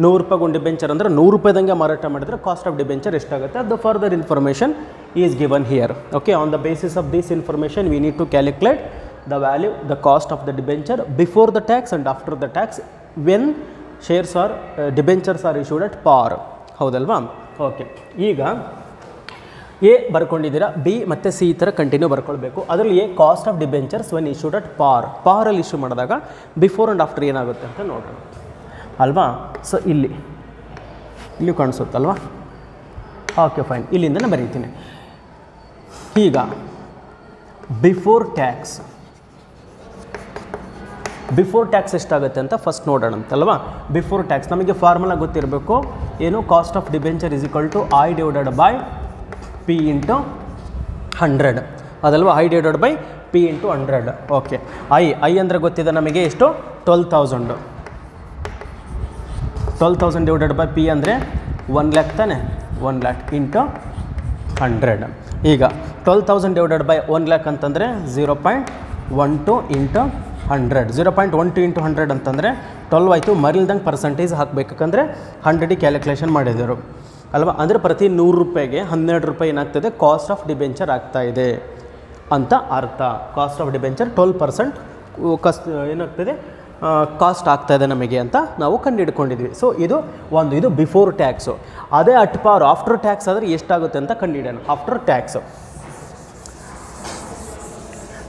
100 ರೂಪಾಯಿಗೆ ಒಂದು ಡಿಬೆಂಚರ್ ಅಂದರೆ 100 ರೂಪಾಯಿದಂಗೆ ಮಾರಾಟ ಮಾಡಿದರೆ ಕಾಸ್ಟ್ ಆಫ್ ಡಿಬೆಂಚರ್ ಎಷ್ಟಾಗುತ್ತೆ? ಅದು further information is given here. Okay, on the basis of this information we need to calculate the value, the cost of the debenture before the tax and after the tax when shares or debentures are issued at par, ಹೌದಲ್ವಾ. Okay, ಈಗ A ಬರ್ಕೊಂಡಿದ್ದೀರಾ, B ಮತ್ತು C ಈ ಥರ continue ಬರ್ಕೊಳ್ಬೇಕು. ಅದರಲ್ಲಿ A cost of debentures when issued at par, ಪಾರಲ್ಲಿ issue ಮಾಡಿದಾಗ ಬಿಫೋರ್ ಆ್ಯಂಡ್ ಆಫ್ಟರ್ ಏನಾಗುತ್ತೆ ಅಂತ ನೋಡೋಣ ಅಲ್ವಾ. ಸೊ ಇಲ್ಲಿ ಕಾಣಿಸುತ್ತಲ್ವಾ. ಓಕೆ ಫೈನ್, ಇಲ್ಲಿಂದ ಬರೀತೀನಿ. ಈಗ ಬಿಫೋರ್ ಟ್ಯಾಕ್ಸ್ ಎಷ್ಟಾಗುತ್ತೆ ಅಂತ ಫಸ್ಟ್ ನೋಡೋಣ ಅಂತಲ್ವಾ. ಬಿಫೋರ್ ಟ್ಯಾಕ್ಸ್ ನಮಗೆ ಫಾರ್ಮುಲಾ ಗೊತ್ತಿರಬೇಕು. ಏನು? Cost of debenture is equal to I divided by P into 100 ಅದಲ್ವಾ. I divided by P into 100. Okay, I ಅಂದರೆ ಗೊತ್ತಿದೆ ನಮಗೆ ಎಷ್ಟು? 12,000. 12,000 ಡಿವೈಡೆಡ್ ಬೈ ಪಿ ಅಂದರೆ 1 ಲ್ಯಾಕ್ ತಾನೆ. 1 ಲ್ಯಾಕ್ ಇಂಟು 100. ಈಗ 12,000 ಡಿವೈಡೆಡ್ ಬೈ 1 ಲ್ಯಾಕ್ ಅಂತಂದರೆ 0.12 ಇಂಟು 100. 0.12 ಇಂಟು 100 ಅಂತಂದರೆ 12 ಆಯಿತು. ಮರಿಲ್ದಂಗೆ ಪರ್ಸೆಂಟೇಜ್ ಹಾಕಬೇಕು, ಯಾಕಂದರೆ 100ಗೆ ಕ್ಯಾಲ್ಕುಲೇಷನ್ ಮಾಡಿದರು ಅಲ್ವಾ. ಅಂದರೆ ಪ್ರತಿ 100 ರೂಪಾಯಿಗೆ 12 ರೂಪಾಯಿ ಏನಾಗ್ತದೆ? ಕಾಸ್ಟ್ ಆಫ್ ಡಿಬೆಂಚರ್ ಆಗ್ತಾಯಿದೆ ಅಂತ ಅರ್ಥ. ಕಾಸ್ಟ್ ಆಫ್ ಡಿಬೆಂಚರ್ 12% ಏನಾಗ್ತದೆ? ಕಾಸ್ಟ್ ಆಗ್ತಾಯಿದೆ ನಮಗೆ ಅಂತ ನಾವು ಕಂಡುಹಿಡ್ಕೊಂಡಿದ್ವಿ. ಸೊ ಇದು ಬಿಫೋರ್ ಟ್ಯಾಕ್ಸು. ಅದೇ ಅಟ್ ಪಾರ್ ಆಫ್ಟರ್ ಟ್ಯಾಕ್ಸ್ ಆದರೆ ಎಷ್ಟಾಗುತ್ತೆ ಅಂತ ಕಂಡುಹಿಡೋಣ. ಆಫ್ಟರ್ ಟ್ಯಾಕ್ಸು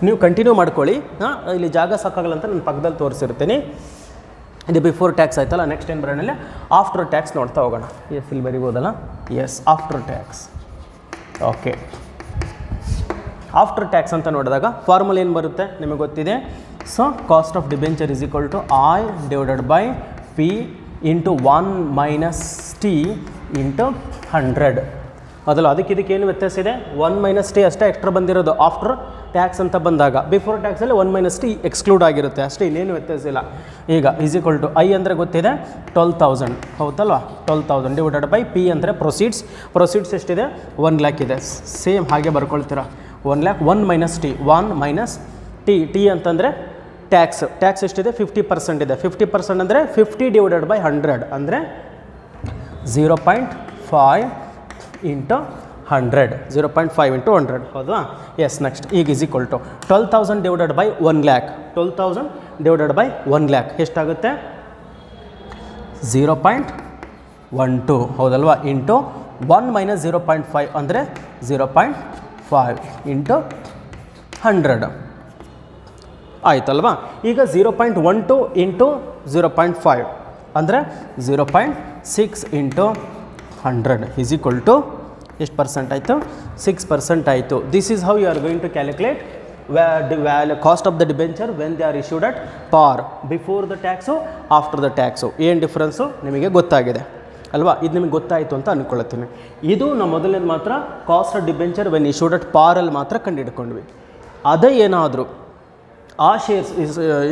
ನೀವು ಕಂಟಿನ್ಯೂ ಮಾಡ್ಕೊಳ್ಳಿ. ಇಲ್ಲಿ ಜಾಗ ಸಾಕಾಗಲ್ಲ ಅಂತ ನಾನು ಪಕ್ಕದಲ್ಲಿ ತೋರಿಸಿರ್ತೀನಿ. ಇದು ಬಿಫೋರ್ ಟ್ಯಾಕ್ಸ್ ಆಯ್ತಲ್ಲ. ನೆಕ್ಸ್ಟ್ ಏನು ಬರೋಣ? ಆಫ್ಟರ್ ಟ್ಯಾಕ್ಸ್ ನೋಡ್ತಾ ಹೋಗೋಣ. ಎಸ್, ಇಲ್ಲಿ ಬರಿಬೋದಲ್ಲ. Yes, after tax. Okay, after tax ಅಂತ ನೋಡಿದಾಗ ಫಾರ್ಮುಲಾ ಏನು ಬರುತ್ತೆ ನಿಮಗೆ ಗೊತ್ತಿದೆ. So cost of debenture is equal to I divided by P into 1 minus T into 100 ಅದಲ್ಲ. ಅದಕ್ಕೆ ಏನು ವ್ಯತ್ಯಾಸ ಇದೆ? 1 ಮೈನಸ್ ಟಿ ಅಷ್ಟೇ ಎಕ್ಸ್ಟ್ರಾ ಬಂದಿರೋದು ಆಫ್ಟರ್ ಟ್ಯಾಕ್ಸ್ ಅಂತ ಬಂದಾಗ ಬಿಫೋರ್ ಟ್ಯಾಕ್ಸಲ್ಲಿ 1 ಮೈನಸ್ ಟಿ ಎಕ್ಸ್ಕ್ಲೂಡ್ ಆಗಿರುತ್ತೆ ಅಷ್ಟೇ, ಇನ್ನೇನು ವ್ಯತ್ಯಾಸ ಇಲ್ಲ. ಈಗ ಈಸ್ ಈಕ್ವಲ್ ಟು ಐ ಅಂದರೆ ಗೊತ್ತಿದೆ 12,000 ಹೌದಲ್ವಾ, 12,000 ಡಿವೈಡೆಡ್ ಬೈ ಪಿ ಅಂದರೆ ಪ್ರೊಸೀಡ್ಸ್ ಎಷ್ಟಿದೆ 1 ಲ್ಯಾಕ್ ಇದೆ. ಸೇಮ್ ಹಾಗೆ ಬರ್ಕೊಳ್ತೀರಾ 1 lac 1 minus T 1 minus T ಅಂತಂದರೆ ಟ್ಯಾಕ್ಸ್ ಎಷ್ಟಿದೆ 50% ಇದೆ. 50% ಅಂದರೆ 50 ಡಿವೈಡೆಡ್ ಬೈ 100 ಅಂದರೆ 0.5 ಇಂಟು 100 0.5 ಇಂಟು 100 ಹೌದಾ. ಎಸ್ ನೆಕ್ಸ್ಟ್ ಈಗ is equal to 12,000 divided by 1 lakh 12,000 divided by 1 lakh ಎಷ್ಟಾಗುತ್ತೆ 0.12 ಹೌದಲ್ವಾ ಇಂಟು 1 ಮೈನಸ್ 0.5 ಅಂದರೆ 0.5 ಇಂಟು 100 ಆಯ್ತಲ್ವಾ. ಈಗ 0.12 ಇಂಟು 0.5 ಅಂದರೆ 0.6 ಇಂಟು 100 ಈಸ್ ಈಕ್ವಲ್ ಟು ಎಷ್ಟು ಪರ್ಸೆಂಟ್ ಆಯಿತು 6% ಆಯಿತು. This is how you are going to calculate cost of the debenture when they are issued at par before the tax after the tax. ಏನು difference ನಿಮಗೆ ಗೊತ್ತಾಗಿದೆ ಅಲ್ವಾ, ಇದು ನಿಮಗೆ ಗೊತ್ತಾಯಿತು ಅಂತ ಅಂದ್ಕೊಳ್ತೀನಿ. ಇದು ನಾವು ಮೊದಲನೇದು ಮಾತ್ರ cost of debenture when issued at ಪಾರಲ್ಲಿ ಮಾತ್ರ ಕಂಡುಹಿಡ್ಕೊಂಡ್ವಿ. ಅದೇ ಏನಾದರೂ ಆ shares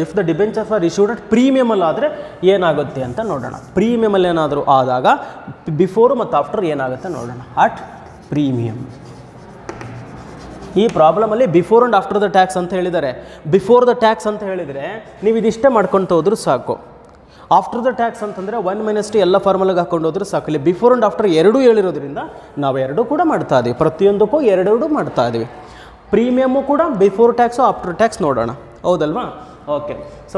if the debentures are issued at ಪ್ರೀಮಿಯಮಲ್ಲಾದರೆ ಏನಾಗುತ್ತೆ ಅಂತ ನೋಡೋಣ. ಪ್ರೀಮಿಯಮಲ್ಲಿ ಏನಾದರೂ ಆದಾಗ ಬಿಫೋರು ಮತ್ತು ಆಫ್ಟರ್ ಏನಾಗುತ್ತೆ ನೋಡೋಣ. ಅಟ್ ಪ್ರೀಮಿಯಮ್ ಈ ಪ್ರಾಬ್ಲಮಲ್ಲಿ before and after the tax ಅಂತ ಹೇಳಿದ್ದಾರೆ. ಬಿಫೋರ್ ದ ಟ್ಯಾಕ್ಸ್ ಅಂತ ಹೇಳಿದರೆ ನೀವು ಇದಿಷ್ಟೇ ಮಾಡ್ಕೊತ ಹೋದ್ರೂ ಸಾಕು. ಆಫ್ಟರ್ ದ ಟ್ಯಾಕ್ಸ್ ಅಂತಂದರೆ 1 ಮೈನಸ್ ಟಿ ಎಲ್ಲ ಫಾರ್ಮುಲಾಗೆ ಹಾಕೊಂಡು ಹೋದ್ರೂ ಸಾಕು. ಇಲ್ಲಿ ಬಿಫೋರ್ ಆ್ಯಂಡ್ ಆಫ್ಟರ್ ಎರಡೂ ಹೇಳಿರೋದ್ರಿಂದ ನಾವು ಎರಡೂ ಕೂಡ ಮಾಡ್ತಾ ಇದ್ದೀವಿ, ಪ್ರತಿಯೊಂದಕ್ಕೂ ಎರಡೆರಡು ಮಾಡ್ತಾ ಇದ್ದೀವಿ. ಪ್ರೀಮಿಯಮ್ಮು ಕೂಡ ಬಿಫೋರ್ ಟ್ಯಾಕ್ಸು ಆಫ್ಟರ್ ಟ್ಯಾಕ್ಸ್ ನೋಡೋಣ ಹೌದಲ್ವಾ. ಓಕೆ ಸೊ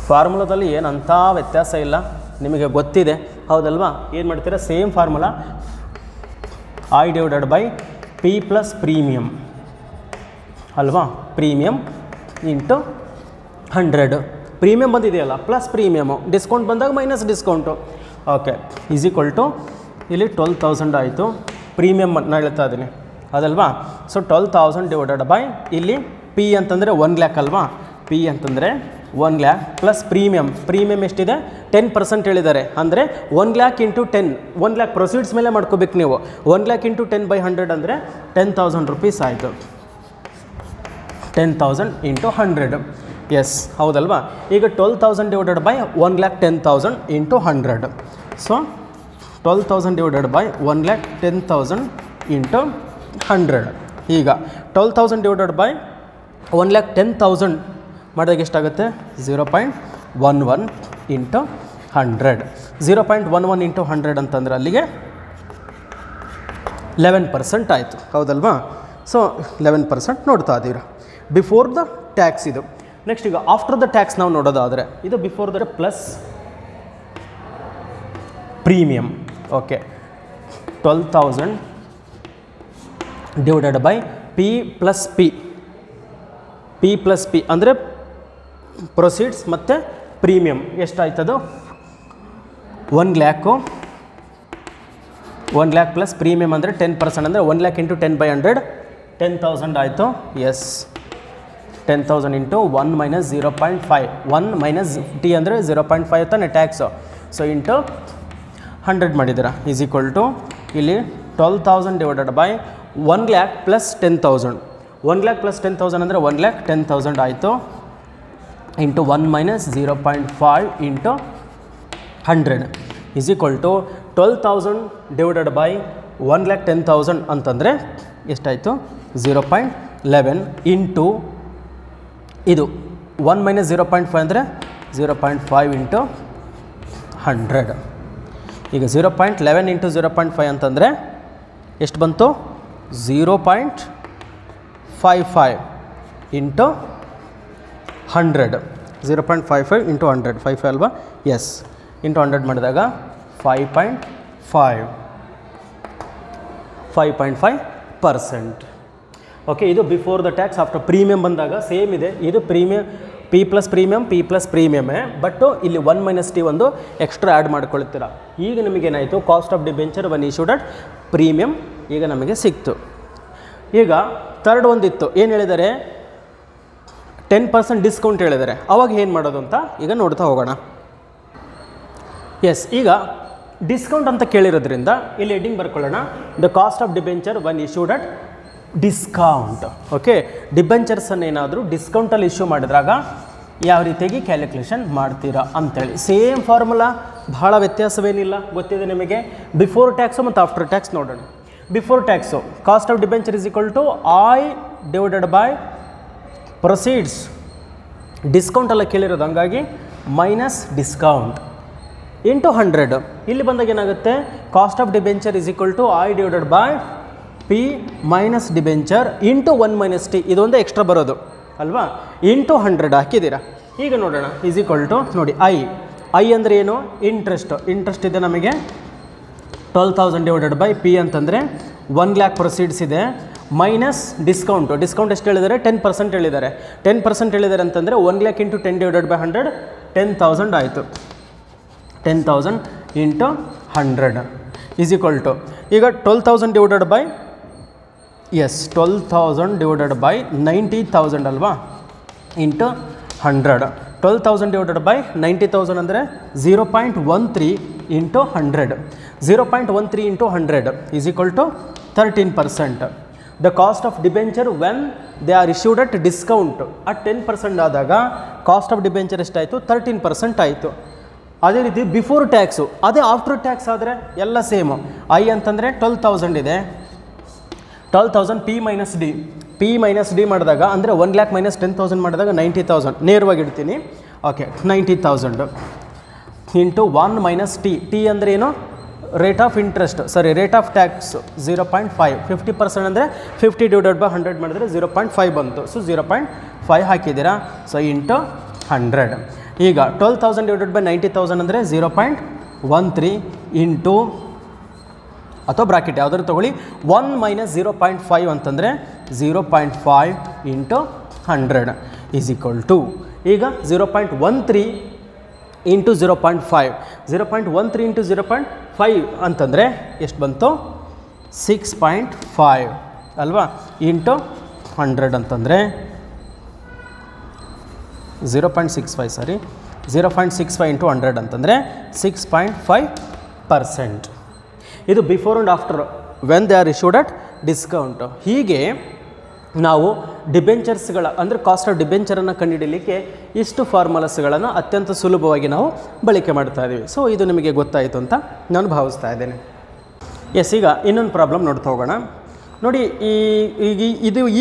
ಫಾರ್ಮುಲಾದಲ್ಲಿ ಏನಂಥ ವ್ಯತ್ಯಾಸ ಇಲ್ಲ, ನಿಮಗೆ ಗೊತ್ತಿದೆ ಹೌದಲ್ವಾ. ಏನು ಮಾಡ್ತೀರಾ same formula I divided by P plus premium ಅಲ್ವಾ, ಪ್ರೀಮಿಯಮ್ ಇಂಟು 100 ಪ್ರೀಮಿಯಮ್ ಬಂದಿದೆಯಲ್ಲ ಪ್ಲಸ್ ಪ್ರೀಮಿಯಮು, ಡಿಸ್ಕೌಂಟ್ ಬಂದಾಗ minus discount. Okay is equal to ಇಲ್ಲಿ 12,000 ಆಯಿತು. ಪ್ರೀಮಿಯಮ್ ನಾನು ಹೇಳ್ತಾ ಇದ್ದೀನಿ ಅದಲ್ವಾ. ಸೊ 12,000 ಡಿವೈಡೆಡ್ ಬೈ ಇಲ್ಲಿ ಪಿ ಅಂತಂದರೆ 1 ಲ್ಯಾಕ್ ಅಲ್ವಾ, ಪಿ ಅಂತಂದರೆ 1 ಲ್ಯಾಕ್ ಪ್ಲಸ್ ಪ್ರೀಮಿಯಮ್ ಎಷ್ಟಿದೆ 10% ಹೇಳಿದ್ದಾರೆ. ಅಂದರೆ 1 ಲ್ಯಾಕ್ ಇಂಟು 10 1 ಲ್ಯಾಕ್ ಪ್ರೊಸೀಡ್ಸ್ ಮೇಲೆ ಮಾಡ್ಕೋಬೇಕು ನೀವು. 1 ಲ್ಯಾಕ್ ಇಂಟು 10 ಬೈ 100 ಅಂದರೆ 10,000 ರುಪೀಸ್ ಆಯಿತು. 10,000 ಇಂಟು 100 ಎಸ್ ಹೌದಲ್ವಾ. ಈಗ 12,000 divided by 1 lakh 10,000 into 100. So 12,000 divided by 1 lakh 10,000 into 100. ಈಗ 12,000 ಡಿವೈಡೆಡ್ ಬೈ 1 ಲ್ಯಾಕ್ 10,000 ಮಾಡಿದಾಗ ಎಷ್ಟಾಗುತ್ತೆ 0.11 ಇಂಟು 100. 0.11 ಇಂಟು 100 ಅಂತಂದರೆ ಅಲ್ಲಿಗೆ 11% ಆಯಿತು ಹೌದಲ್ವಾ. ಸೊ 11% ನೋಡ್ತಾ ಇದ್ದೀರ ಬಿಫೋರ್ ದ ಟ್ಯಾಕ್ಸ್ ಇದು. ನೆಕ್ಸ್ಟ್ ಈಗ ಆಫ್ಟರ್ ದ ಟ್ಯಾಕ್ಸ್ ನಾವು ನೋಡೋದಾದರೆ ಇದು before the plus premium. Okay 12,000 divided by P plus P ಅಂದರೆ ಪ್ರೊಸೀಡ್ಸ್ ಮತ್ತು ಪ್ರೀಮಿಯಮ್ ಎಷ್ಟಾಯ್ತದು 1 ಲ್ಯಾಕು 1 ಲ್ಯಾಕ್ ಪ್ಲಸ್ ಪ್ರೀಮಿಯಮ್ ಅಂದರೆ 10% ಅಂದರೆ 1 ಲ್ಯಾಕ್ ಇಂಟು 10 ಬೈ 100 10,000 ಆಯಿತು. Yes 10,000 into 1 minus 0.5 1 minus T ಅಂದರೆ 0.5 ತಾನೆ ಟ್ಯಾಕ್ಸು. ಸೊ ಇಂಟು 100 ಮಾಡಿದ್ದೀರಾ ಈಸ್ ಈಕ್ವಲ್ ಟು ಇಲ್ಲಿ 12,000 divided by 1 lakh plus 10,000 1 lakh plus 10,000 ಅಂದರೆ 1 ಲ್ಯಾಕ್ 10,000 ಆಯಿತು into 1 minus 0.5 into 100 is equal to 12,000 divided by 1 lakh 10,000 ಅಂತಂದರೆ ಎಷ್ಟಾಯಿತು 0.11 ಇಂಟು ಇದು 1 ಮೈನಸ್ 0.5 ಅಂದರೆ 0.5 ಇಂಟು 100. ಈಗ 0.11 ಇಂಟು 0.5 ಅಂತಂದರೆ ಎಷ್ಟು ಬಂತು 0.55 ಇಂಟು 100. 0.55 ಇಂಟು 100 55 ಅಲ್ವಾ. ಎಸ್ ಇಂಟು 100 ಮಾಡಿದಾಗ 5.5%. ಓಕೆ ಇದು before the tax. After premium ಬಂದಾಗ ಸೇಮ್ ಇದೆ, ಇದು ಪ್ರೀಮಿಯಮ್ ಪಿ ಪ್ಲಸ್ ಪ್ರೀಮಿಯಮೇ, ಬಟ್ಟು ಇಲ್ಲಿ 1 ಮೈನಸ್ ಟಿ ಒಂದು ಎಕ್ಸ್ಟ್ರಾ ಆ್ಯಡ್ ಮಾಡ್ಕೊಳ್ತೀರಾ. ಈಗ ನಿಮಗೇನಾಯಿತು cost of debenture when issued at premium ಈಗ ನಮಗೆ ಸಿಕ್ತು. ಈಗ ಥರ್ಡ್ ಒಂದಿತ್ತು ಏನು ಹೇಳಿದ್ದಾರೆ 10% ಡಿಸ್ಕೌಂಟ್ ಹೇಳಿದ್ದಾರೆ. ಅವಾಗ ಏನು ಮಾಡೋದು ಅಂತ ಈಗ ನೋಡ್ತಾ ಹೋಗೋಣ. ಎಸ್ ಈಗ ಡಿಸ್ಕೌಂಟ್ ಅಂತ ಕೇಳಿರೋದ್ರಿಂದ ಇಲ್ಲಿ ಹೆಡ್ಡಿಂಗ್ ಬರ್ಕೊಳ್ಳೋಣ, the cost of debenture when issued at discount. Okay, ಡಿಬೆಂಚರ್ಸನ್ನು ಏನಾದರೂ ಡಿಸ್ಕೌಂಟಲ್ಲಿ ಇಶ್ಯೂ ಮಾಡಿದ್ರಾಗ ಯಾವ ರೀತಿಯಾಗಿ ಕ್ಯಾಲ್ಕುಲೇಷನ್ ಮಾಡ್ತೀರಾ ಅಂತೇಳಿ. ಸೇಮ್ ಫಾರ್ಮುಲಾ, ಭಾಳ ವ್ಯತ್ಯಾಸವೇನಿಲ್ಲ, ಗೊತ್ತಿದೆ ನಿಮಗೆ. ಬಿಫೋರ್ ಟ್ಯಾಕ್ಸು ಮತ್ತು ಆಫ್ಟರ್ ಟ್ಯಾಕ್ಸ್ ನೋಡೋಣ. Before tax cost of debenture is equal to I divided by proceeds. Discount ಎಲ್ಲ ಕೇಳಿರೋದು, ಹಂಗಾಗಿ ಮೈನಸ್ ಡಿಸ್ಕೌಂಟ್ ಇಂಟು 100. ಇಲ್ಲಿ ಬಂದಾಗ ಏನಾಗುತ್ತೆ, cost of debenture is equal to I divided by P minus debenture into 1 minus T, ಇದೊಂದು extra ಬರೋದು ಅಲ್ವಾ, into 100 ಹಾಕಿದ್ದೀರಾ. ಈಗ ನೋಡೋಣ, ಈಸ್ ಈಕ್ವಲ್ ಟು ನೋಡಿ ಐ ಅಂದರೆ ಏನು, ಇಂಟ್ರೆಸ್ಟ್ ಇದೆ ನಮಗೆ 12,000 ಡಿವೈಡೆಡ್ ಬೈ ಪಿ ಅಂತಂದರೆ 1 lakh ಪ್ರೊಸೀಡ್ಸ್ ಇದೆ, ಮೈನಸ್ ಡಿಸ್ಕೌಂಟ್ ಎಷ್ಟು ಹೇಳಿದ್ದಾರೆ, 10% ಹೇಳಿದ್ದಾರೆ. 10% ಹೇಳಿದ್ದಾರೆ ಅಂತಂದರೆ 1 lakh ಇಂಟು 10 ಡಿವೈಡೆಡ್ ಬೈ 100 10,000 ಆಯಿತು. 10,000 ಇಂಟು 100 ಈಸ್ ಈಕ್ವಲ್ ಟು, ಈಗ 12,000 ಡಿವೈಡೆಡ್ ಬೈ 12,000 ಡಿವೈಡೆಡ್ ಬೈ 90,000 ಅಲ್ವಾ, ಇಂಟು 100. 12,000 ಡಿವೈಡೆಡ್ ಬೈ 90,000 ಅಂದರೆ 0.13 into 100. 0.13 into 100 is equal to 13%. The cost of debenture when they are issued at discount at 10% ಆದಾಗ cost of debenture ಎಷ್ಟಾಯಿತು, 13% ಆಯಿತು. ಅದೇ ರೀತಿ before tax, ಅದೇ after tax ಆದರೆ ಎಲ್ಲ ಸೇಮು. ಐ ಅಂತಂದರೆ 12,000 ಇದೆ, 12,000 ಪಿ ಮೈನಸ್ ಡಿ ಮಾಡಿದಾಗ ಅಂದರೆ 1 lakh ಮೈನಸ್ 10,000 ಮಾಡಿದಾಗ 90,000 ನೇರವಾಗಿ ಇಡ್ತೀನಿ. ಓಕೆ, 90,000 ಇಂಟು 1 ಮೈನಸ್ ಟಿ ಅಂದರೆ ಏನು, ರೇಟ್ ಆಫ್ ಟ್ಯಾಕ್ಸ್ 0.5. 50% ಅಂದರೆ 50 ಡಿವೈಡೆಡ್ ಬೈ 100 ಮಾಡಿದ್ರೆ 0.5 ಬಂತು. ಸೊ 0.5 ಹಾಕಿದ್ದೀರಾ. So into 100. ಈಗ 12,000 ಡಿವೈಡೆಡ್ ಬೈ 90,000 ಅಂದರೆ 0.13 ಇಂಟು, ಅಥವಾ ಬ್ರಾಕೆಟ್ ಯಾವುದಾದ್ರು ತೊಗೊಳ್ಳಿ, 1 ಮೈನಸ್ 0.5 ಅಂತಂದರೆ 0.5 ಇಂಟು 100 ಈಸ್ ಈಕ್ವಲ್ ಟು, ಈಗ 0.13 ಇಂಟು 0.5, 0.13 ಇಂಟು 0.5 ಅಂತಂದರೆ ಎಷ್ಟು ಬಂತು, 6.5 ಅಲ್ವಾ, ಇಂಟು 100 ಅಂತಂದರೆ 0.65 ಇಂಟು 100 ಅಂತಂದರೆ 6.5%. ಇದು before and after when they are issued at discount. ಹೀಗೆ ನಾವು ಡಿಬೆಂಚರ್ಸ್ಗಳ ಅಂದರೆ ಕಾಸ್ಟ್ ಆಫ್ ಡಿಬೆಂಚರನ್ನು ಕಂಡುಹಿಡಲಿಕ್ಕೆ ಇಷ್ಟು ಫಾರ್ಮುಲಾಸ್ಗಳನ್ನು ಅತ್ಯಂತ ಸುಲಭವಾಗಿ ನಾವು ಬಳಕೆ ಮಾಡ್ತಾ ಇದ್ದೀವಿ. ಸೊ ಇದು ನಿಮಗೆ ಗೊತ್ತಾಯಿತು ಅಂತ ನಾನು ಭಾವಿಸ್ತಾ ಇದ್ದೇನೆ. ಈಗ ಇನ್ನೊಂದು ಪ್ರಾಬ್ಲಮ್ ನೋಡ್ತಾ ಹೋಗೋಣ. ನೋಡಿ,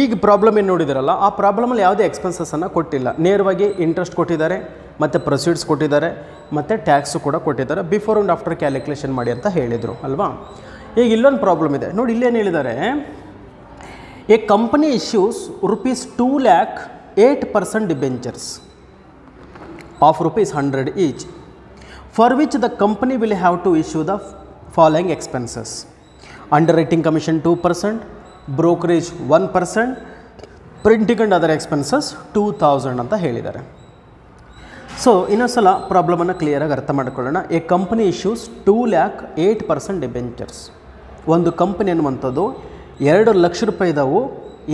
ಈಗ ಪ್ರಾಬ್ಲಮ್ ಏನು ನೋಡಿದಾರಲ್ಲ, ಆ ಪ್ರಾಬ್ಲಮಲ್ಲಿ ಯಾವುದೇ ಎಕ್ಸ್ಪೆನ್ಸಸ್ಸನ್ನು ಕೊಟ್ಟಿಲ್ಲ, ನೇರವಾಗಿ ಇಂಟ್ರೆಸ್ಟ್ ಕೊಟ್ಟಿದ್ದಾರೆ, ಮತ್ತು ಪ್ರೊಸೀಡ್ಸ್ ಕೊಟ್ಟಿದ್ದಾರೆ, ಮತ್ತು ಟ್ಯಾಕ್ಸು ಕೂಡ ಕೊಟ್ಟಿದ್ದಾರೆ. ಬಿಫೋರ್ ಆ್ಯಂಡ್ ಆಫ್ಟರ್ ಕ್ಯಾಲ್ಕುಲೇಷನ್ ಮಾಡಿ ಅಂತ ಹೇಳಿದರು ಅಲ್ವಾ. ಈಗ ಇಲ್ಲೊಂದು ಪ್ರಾಬ್ಲಮ್ ಇದೆ ನೋಡಿ, ಇಲ್ಲೇನು ಹೇಳಿದ್ದಾರೆ, a company issues ₹2 lakh 8% debentures of ₹100 each, for which the company will have to issue the following expenses: underwriting commission 2%, brokerage 1%, printing and other expenses 2,000 ಅಂತ ಹೇಳಿದ್ದಾರೆ. ಸೊ ಇನ್ನೊಂದ್ಸಲ ಪ್ರಾಬ್ಲಮನ್ನು ಕ್ಲಿಯರಾಗಿ ಅರ್ಥ ಮಾಡ್ಕೊಳ್ಳೋಣ. A company issues 2 lakh 8% debentures. ಒಂದು company ಅನ್ನುವಂಥದ್ದು 2 lakh ರೂಪಾಯಿದವು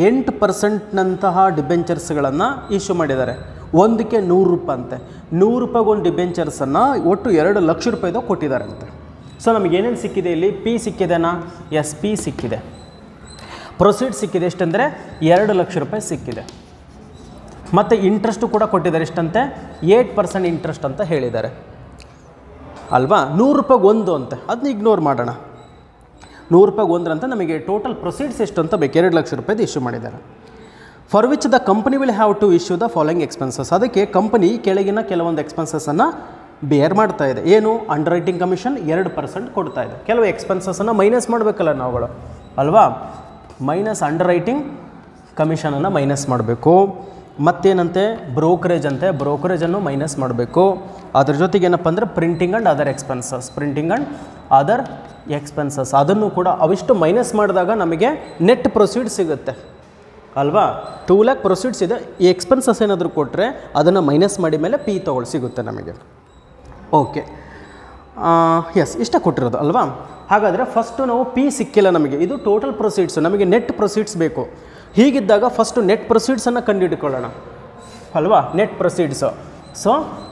8%ನಂತಹ ಡಿಬೆಂಚರ್ಸ್ಗಳನ್ನು issue ಮಾಡಿದ್ದಾರೆ. ಒಂದಕ್ಕೆ ₹100 ಅಂತೆ. ₹100 ಒಂದು ಡಿಬೆಂಚರ್ಸನ್ನು ಒಟ್ಟು 2 ಲಕ್ಷ ರೂಪಾಯಿದವು ಕೊಟ್ಟಿದ್ದಾರಂತೆ. ಸೊ ನಮಗೇನೇನು ಸಿಕ್ಕಿದೆ ಇಲ್ಲಿ, ಪಿ ಸಿಕ್ಕಿದೆನಾ? ಎಸ್, ಪಿ ಸಿಕ್ಕಿದೆ. ಪ್ರೊಸೀಡ್ ಸಿಕ್ಕಿದೆ ಎಷ್ಟಂದರೆ 2 ಲಕ್ಷ ರೂಪಾಯಿ ಸಿಕ್ಕಿದೆ. ಮತ್ತು ಇಂಟ್ರೆಸ್ಟು ಕೂಡ ಕೊಟ್ಟಿದ್ದಾರೆ ಎಷ್ಟಂತೆ, 8% ಇಂಟ್ರೆಸ್ಟ್ ಅಂತ ಹೇಳಿದ್ದಾರೆ ಅಲ್ವಾ. ₹100 ಒಂದು ಅಂತೆ, ಅದನ್ನ ಇಗ್ನೋರ್ ಮಾಡೋಣ. ₹100 ಒಂದು ಅಂತ ನಮಗೆ ಟೋಟಲ್ ಪ್ರೊಸೀಡ್ಸ್ ಎಷ್ಟು ಅಂತ ಬೇಕು, 2 ಲಕ್ಷ ರೂಪಾಯಿದು ಇಶ್ಯೂ ಮಾಡಿದ್ದಾರೆ. For which the company will have to issue the following expenses. ಅದಕ್ಕೆ ಕಂಪನಿ ಕೆಳಗಿನ ಕೆಲವೊಂದು ಎಕ್ಸ್ಪೆನ್ಸಸ್ಸನ್ನು ಬೇರ್ ಮಾಡ್ತಾ ಇದೆ. ಏನು? ಅಂಡರ್ ರೈಟಿಂಗ್ ಕಮಿಷನ್ 2% ಕೊಡ್ತಾ ಇದೆ. ಕೆಲವು ಎಕ್ಸ್ಪೆನ್ಸಸ್ಸನ್ನು ಮೈನಸ್ ಮಾಡಬೇಕಲ್ಲ ನಾವುಗಳು ಅಲ್ವಾ. ಮೈನಸ್ ಅಂಡರ್ ರೈಟಿಂಗ್ ಕಮಿಷನನ್ನು ಮೈನಸ್ ಮಾಡಬೇಕು. ಮತ್ತೇನಂತೆ, ಬ್ರೋಕರೇಜ್ ಅಂತೆ, ಬ್ರೋಕರೇಜನ್ನು ಮೈನಸ್ ಮಾಡಬೇಕು. ಅದ್ರ ಜೊತೆಗೆ ಏನಪ್ಪ ಅಂದರೆ ಪ್ರಿಂಟಿಂಗ್ ಆ್ಯಂಡ್ ಅದರ್ ಎಕ್ಸ್ಪೆನ್ಸಸ್ ಅದನ್ನು ಕೂಡ ಅವಿಷ್ಟು ಮೈನಸ್ ಮಾಡಿದಾಗ ನಮಗೆ ನೆಟ್ ಪ್ರೊಸೀಡ್ ಸಿಗುತ್ತೆ ಅಲ್ವಾ. 2 lakh ಪ್ರೊಸೀಡ್ಸ್ ಇದೆ, ಈ ಎಕ್ಸ್ಪೆನ್ಸಸ್ ಏನಾದರೂ ಕೊಟ್ಟರೆ ಅದನ್ನು ಮೈನಸ್ ಮಾಡಿ ಮೇಲೆ ಪಿ ತೊಗೊಳ್ಳಿ ಸಿಗುತ್ತೆ ನಮಗೆ. ಓಕೆ, ಎಸ್, ಇಷ್ಟ ಕೊಟ್ಟಿರೋದು ಅಲ್ವಾ. ಹಾಗಾದರೆ ಫಸ್ಟು ನಾವು ಪಿ ಸಿಕ್ಕಿಲ್ಲ ನಮಗೆ, ಇದು ಟೋಟಲ್ ಪ್ರೊಸೀಡ್ಸು, ನಮಗೆ ನೆಟ್ ಪ್ರೊಸೀಡ್ಸ್ ಬೇಕು. ಹೀಗಿದ್ದಾಗ ಫಸ್ಟು ನೆಟ್ ಪ್ರೊಸೀಡ್ಸನ್ನು ಕಂಡುಹಿಡ್ಕೊಳ್ಳೋಣ ಅಲ್ವಾ. Net proceeds, so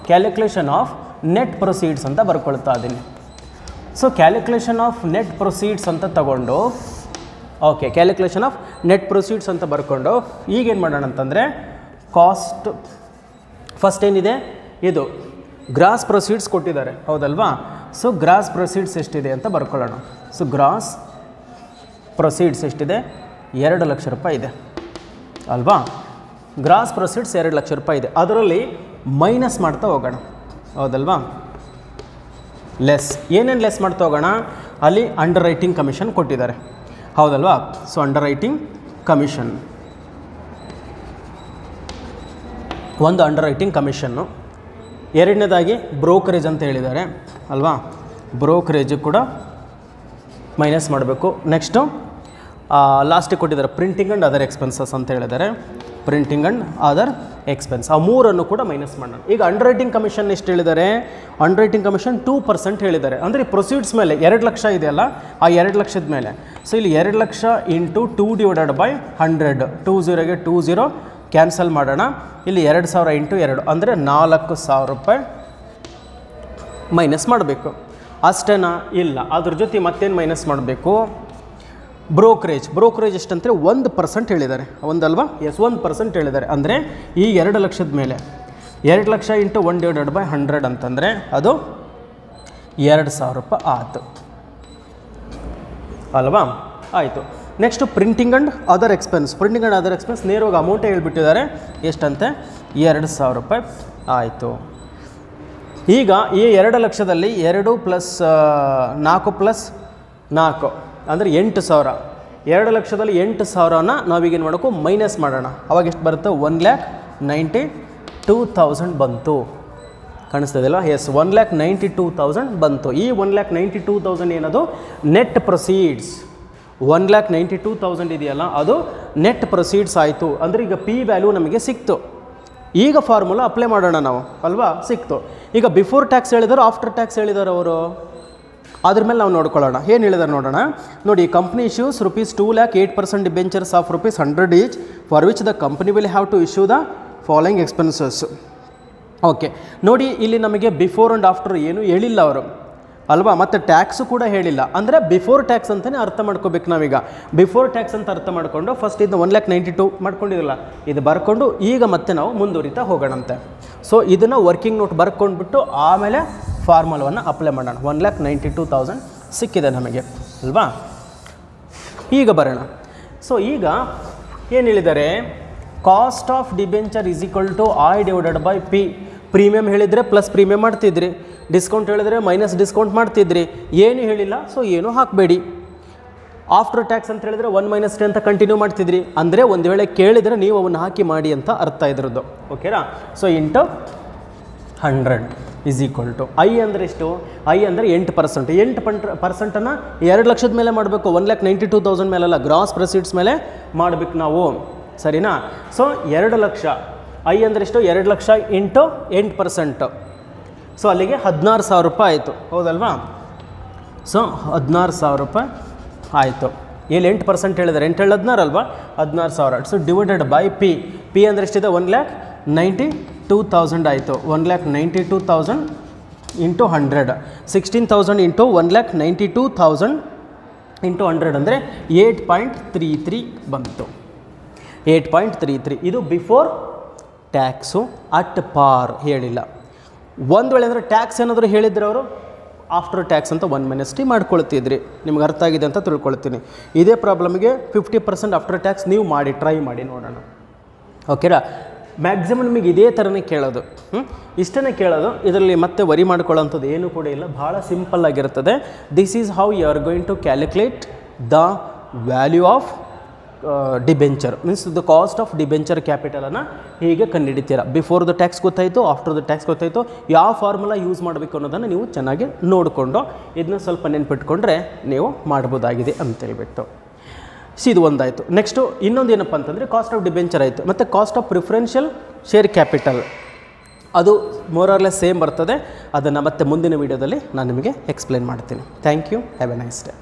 calculation of net proceeds ಅಂತ ಬರ್ಕೊಳ್ತಾ ಇದ್ದೀನಿ. So calculation of net proceeds ಅಂತ ತಗೊಂಡು, okay, calculation of net proceeds ಅಂತ ಬರ್ಕೊಂಡು ಈಗೇನು ಮಾಡೋಣ ಅಂತಂದರೆ ಕಾಸ್ಟ್ ಫಸ್ಟ್ ಏನಿದೆ ಇದು ಗ್ರಾಸ್ ಪ್ರೊಸೀಡ್ಸ್ ಕೊಟ್ಟಿದ್ದಾರೆ ಹೌದಲ್ವಾ. ಸೊ ಗ್ರಾಸ್ ಪ್ರೊಸೀಡ್ಸ್ ಎಷ್ಟಿದೆ ಅಂತ ಬರ್ಕೊಳ್ಳೋಣ. ಸೊ ಗ್ರಾಸ್ ಪ್ರೊಸೀಡ್ಸ್ ಎಷ್ಟಿದೆ, 2 ಲಕ್ಷ ರೂಪಾಯಿ ಇದೆ ಅಲ್ವಾ. ಗ್ರಾಸ್ ಪ್ರೊಸೀಡ್ಸ್ 2 ಲಕ್ಷ ರೂಪಾಯಿ ಇದೆ, ಅದರಲ್ಲಿ ಮೈನಸ್ ಮಾಡ್ತಾ ಹೋಗೋಣ ಹೌದಲ್ವಾ. ಲೆಸ್ ಏನೇನು ಲೆಸ್ ಮಾಡ್ತಾ ಹೋಗೋಣ, ಅಲ್ಲಿ ಅಂಡರ್ ರೈಟಿಂಗ್ ಕಮಿಷನ್ ಕೊಟ್ಟಿದ್ದಾರೆ ಹೌದಲ್ವಾ. ಸೊ ಅಂಡರ್ ರೈಟಿಂಗ್ ಕಮಿಷನ್ ಒಂದು ಅಂಡರ್ ರೈಟಿಂಗ್ ಕಮಿಷನ್ನು, ಎರಡನೇದಾಗಿ ಬ್ರೋಕರೇಜ್ ಅಂತ ಹೇಳಿದ್ದಾರೆ ಅಲ್ವಾ. ಬ್ರೋಕರೇಜು ಕೂಡ ಮೈನಸ್ ಮಾಡಬೇಕು. ನೆಕ್ಸ್ಟು ಲಾಸ್ಟಿಗೆ ಕೊಟ್ಟಿದ್ದಾರೆ ಪ್ರಿಂಟಿಂಗ್ ಆ್ಯಂಡ್ ಅದರ್ ಎಕ್ಸ್ಪೆನ್ಸಸ್ ಅಂತ ಹೇಳಿದ್ದಾರೆ. ಪ್ರಿಂಟಿಂಗ್ ಆ್ಯಂಡ್ ಅದರ್ ಎಕ್ಸ್ಪೆನ್ಸ್ ಆ ಮೂರನ್ನು ಕೂಡ ಮೈನಸ್ ಮಾಡೋಣ. ಈಗ ಅಂಡರ್ ರೈಟಿಂಗ್ ಕಮಿಷನ್ ಎಷ್ಟು ಹೇಳಿದ್ದಾರೆ, ಅಂಡರ್ ರೈಟಿಂಗ್ ಕಮಿಷನ್ 2% ಹೇಳಿದ್ದಾರೆ. ಅಂದರೆ ಪ್ರೊಸೀಡ್ಸ್ ಮೇಲೆ 2 ಲಕ್ಷ ಇದೆಯಲ್ಲ, ಆ 2 ಲಕ್ಷದ ಮೇಲೆ. ಸೊ ಇಲ್ಲಿ 2 ಲಕ್ಷ ಇಂಟು 2/100, 20ಗೆ 20 ಕ್ಯಾನ್ಸಲ್ ಮಾಡೋಣ. ಇಲ್ಲಿ 2000 ಇಂಟು 2 ಅಂದರೆ 4000 ರೂಪಾಯಿ ಮೈನಸ್ ಮಾಡಬೇಕು. ಅಷ್ಟೇನಾ? ಇಲ್ಲ, ಅದ್ರ ಜೊತೆ ಮತ್ತೇನು ಮೈನಸ್ ಮಾಡಬೇಕು, ಬ್ರೋಕರೇಜ್ ಎಷ್ಟಂದರೆ 1% ಹೇಳಿದ್ದಾರೆ ಒಂದಲ್ವಾ. ಎಸ್ 1% ಹೇಳಿದ್ದಾರೆ. ಅಂದರೆ ಈ 2 ಲಕ್ಷದ ಮೇಲೆ 2 ಲಕ್ಷ ಇಂಟು 1/100 ಅಂತಂದರೆ ಅದು 2000 ರೂಪಾಯಿ ಆಯಿತು ಅಲ್ವಾ. ಆಯಿತು. Next printing and other expense ನೇರವಾಗಿ ಅಮೌಂಟೇ ಹೇಳ್ಬಿಟ್ಟಿದ್ದಾರೆ. ಎಷ್ಟಂತೆ 2000 ರೂಪಾಯಿ ಆಯಿತು. ಈಗ ಈ 2 ಲಕ್ಷದಲ್ಲಿ 2 + 4 + 4 ಅಂದರೆ 8000. 2 ಲಕ್ಷದಲ್ಲಿ 8000ನ ನಾವೀಗೇನು ಮಾಡೋಕ್ಕೂ ಮೈನಸ್ ಮಾಡೋಣ. ಅವಾಗ ಎಷ್ಟು ಬರುತ್ತೆ, 1,92,000 ಬಂತು. ಕಾಣಿಸ್ತದಿಲ್ಲ? ಎಸ್, 1,92,000 ಬಂತು. ಈ 1,92,000 ಏನದು ನೆಟ್ ಪ್ರೊಸೀಡ್ಸ್. 1,92,000 ಇದೆಯಲ್ಲ, ಅದು ನೆಟ್ ಪ್ರೊಸೀಡ್ಸ್ ಆಯಿತು. ಅಂದರೆ ಈಗ ಪಿ ವ್ಯಾಲ್ಯೂ ನಮಗೆ ಸಿಕ್ತು. ಈಗ ಫಾರ್ಮುಲಾ ಅಪ್ಲೈ ಮಾಡೋಣ ನಾವು ಅಲ್ವಾ, ಸಿಕ್ತು. ಈಗ ಬಿಫೋರ್ ಟ್ಯಾಕ್ಸ್ ಹೇಳಿದಾರೋ ಆಫ್ಟರ್ ಟ್ಯಾಕ್ಸ್ ಹೇಳಿದಾರೋ ಅವರು, ಅದ್ರ ಮೇಲೆ ನಾವು ನೋಡ್ಕೊಳ್ಳೋಣ. ಏನು ಹೇಳಿದಾರೆ ನೋಡೋಣ. ನೋಡಿ, company issues ₹2 lakh 8% debentures of ₹100 each for which the company will have to issue the following expenses. Okay, ನೋಡಿ ಇಲ್ಲಿ ನಮಗೆ ಬಿಫೋರ್ ಆ್ಯಂಡ್ ಆಫ್ಟರ್ ಏನು ಹೇಳಿಲ್ಲ ಅವರು ಅಲ್ವಾ, ಮತ್ತು ಟ್ಯಾಕ್ಸು ಕೂಡ ಹೇಳಿಲ್ಲ. ಅಂದರೆ ಬಿಫೋರ್ ಟ್ಯಾಕ್ಸ್ ಅಂತಲೇ ಅರ್ಥ ಮಾಡ್ಕೋಬೇಕು ನಾವೀಗ. ಬಿಫೋರ್ ಟ್ಯಾಕ್ಸ್ ಅಂತ ಅರ್ಥ ಮಾಡಿಕೊಂಡು ಫಸ್ಟ್ ಇದು 1,92,000 ಮಾಡ್ಕೊಂಡಿರಲ್ಲ, ಇದು ಬರ್ಕೊಂಡು ಈಗ ಮತ್ತೆ ನಾವು ಮುಂದುವರಿತಾ ಹೋಗೋಣಂತೆ. ಸೊ ಇದನ್ನು ವರ್ಕಿಂಗ್ ನೋಟ್ ಬರ್ಕೊಂಡ್ಬಿಟ್ಟು ಆಮೇಲೆ ಫಾರ್ಮುಲಾವನ್ನು ಅಪ್ಲೈ ಮಾಡೋಣ. 1,92,000 ಸಿಕ್ಕಿದೆ ನಮಗೆ ಅಲ್ವಾ. ಈಗ ಬರೋಣ. ಸೊ ಈಗ ಏನು ಹೇಳಿದ್ದಾರೆ, cost of debenture is equal to I/P. Premium ಹೇಳಿದರೆ ಪ್ಲಸ್ ಪ್ರೀಮಿಯಮ್ ಮಾಡ್ತಿದ್ರಿ, ಡಿಸ್ಕೌಂಟ್ ಹೇಳಿದರೆ ಮೈನಸ್ ಡಿಸ್ಕೌಂಟ್ ಮಾಡ್ತಿದ್ರಿ. ಏನು ಹೇಳಿಲ್ಲ, ಸೊ ಏನು ಹಾಕಬೇಡಿ. ಆಫ್ಟರ್ ಟ್ಯಾಕ್ಸ್ ಅಂತ ಹೇಳಿದರೆ 1 - 10 ಅಂತ ಕಂಟಿನ್ಯೂ ಮಾಡ್ತಿದ್ರಿ. ಅಂದರೆ ಒಂದು ವೇಳೆ ಕೇಳಿದರೆ ನೀವು ಅವನ್ನ ಹಾಕಿ ಮಾಡಿ ಅಂತ ಅರ್ಥ ಇದ್ರದ್ದು. ಓಕೆನಾ. So into 100 is equal to I ಅಂದರೆ ಎಷ್ಟು, ಐ ಅಂದರೆ 8%. 8%ನ್ನು 2 ಲಕ್ಷದ ಮೇಲೆ ಮಾಡಬೇಕು, 1,92,000 ಮೇಲೆಲ್ಲ, ಗ್ರಾಸ್ ಪ್ರೊಸೀಡ್ಸ್ ಮೇಲೆ ಮಾಡಬೇಕು ನಾವು, ಸರಿನಾ. ಸೊ 2 ಲಕ್ಷ, ಐ ಅಂದರೆ ಎಷ್ಟು, 2 ಲಕ್ಷ ಇಂಟು 8%. ಸೊ ಅಲ್ಲಿಗೆ 16,000 ರೂಪಾಯಿ ಆಯಿತು ಹೌದಲ್ವಾ. ಸೊ 16,000 ರೂಪಾಯಿ ಆಯಿತು. ಇಲ್ಲಿ 8% ಹೇಳಿದ್ದಾರೆ, 8 16 ಅಲ್ವಾ, 16,000. So divided by P. P ಅಂದರೆ ಎಷ್ಟಿದೆ, 1,92,000 ಆಯಿತು. 1,92,000 ಇಂಟು 100, 16,000 ಇಂಟು 1,92,000 ಇಂಟು 100 ಅಂದರೆ 8.33 ಬಂತು. 8.33 ಇದು ಬಿಫೋರ್ ಟ್ಯಾಕ್ಸು. ಅಟ್ ಪಾರ್ ಹೇಳಿಲ್ಲ. ಒಂದು ವೇಳೆ ಅಂದರೆ ಟ್ಯಾಕ್ಸ್ ಏನಾದರೂ ಹೇಳಿದ್ರೆ ಅವರು ಆಫ್ಟರ್ ಟ್ಯಾಕ್ಸ್ ಅಂತ 1 - T ಮಾಡ್ಕೊಳ್ತಿದ್ರಿ. ನಿಮ್ಗೆ ಅರ್ಥ ಆಗಿದೆ ಅಂತ ತಿಳ್ಕೊಳ್ತೀನಿ. ಇದೇ ಪ್ರಾಬ್ಲಮ್ಗೆ 50% ಆಫ್ಟರ್ ಟ್ಯಾಕ್ಸ್ ನೀವು ಮಾಡಿ ಟ್ರೈ ಮಾಡಿ ನೋಡೋಣ. ಓಕೆನಾ. ಮ್ಯಾಕ್ಸಿಮಮ್ ನಿಮಗೆ ಇದೇ ಥರನೇ ಕೇಳೋದು, ಇಷ್ಟೇ ಕೇಳೋದು. ಇದರಲ್ಲಿ ಮತ್ತೆ ವರಿ ಮಾಡ್ಕೊಳ್ಳೋಂಥದ್ದು ಏನೂ ಕೂಡ ಇಲ್ಲ, ಭಾಳ ಸಿಂಪಲ್ ಆಗಿರ್ತದೆ. This is how you are going to calculate the value of debenture, means the cost of debenture ಕ್ಯಾಪಿಟಲನ್ನು ಹೀಗೆ ಕಂಡುಹಿಡಿತೀರ. ಬಿಫೋರ್ ದ ಟ್ಯಾಕ್ಸ್ ಗೊತ್ತಾಯಿತು, ಆಫ್ಟರ್ ದ ಟ್ಯಾಕ್ಸ್ ಗೊತ್ತಾಯಿತು, ಯಾವ ಫಾರ್ಮುಲಾ ಯೂಸ್ ಮಾಡಬೇಕು ಅನ್ನೋದನ್ನು ನೀವು ಚೆನ್ನಾಗಿ ನೋಡಿಕೊಂಡು ಇದನ್ನ ಸ್ವಲ್ಪ ನೆನ್ಪಿಟ್ಕೊಂಡ್ರೆ ನೀವು ಮಾಡ್ಬೋದಾಗಿದೆ ಅಂತೇಳ್ಬಿಟ್ಟು. ಇದು ಒಂದಾಯಿತು. ನೆಕ್ಸ್ಟು ಇನ್ನೊಂದು ಏನಪ್ಪ ಅಂತಂದರೆ ಕಾಸ್ಟ್ ಆಫ್ ಡಿಬೆಂಚರ್ ಆಯಿತು. ಮತ್ತು cost of preferential share capital ಅದು ಮೋರ್ ಆರ್ ಲೆಸ್ ಸೇಮ್ ಬರ್ತದೆ. ಅದನ್ನು ಮತ್ತೆ ಮುಂದಿನ ವೀಡಿಯೋದಲ್ಲಿ ನಾನು ನಿಮಗೆ ಎಕ್ಸ್ಪ್ಲೇನ್ ಮಾಡ್ತೀನಿ. Thank you. Have a nice day.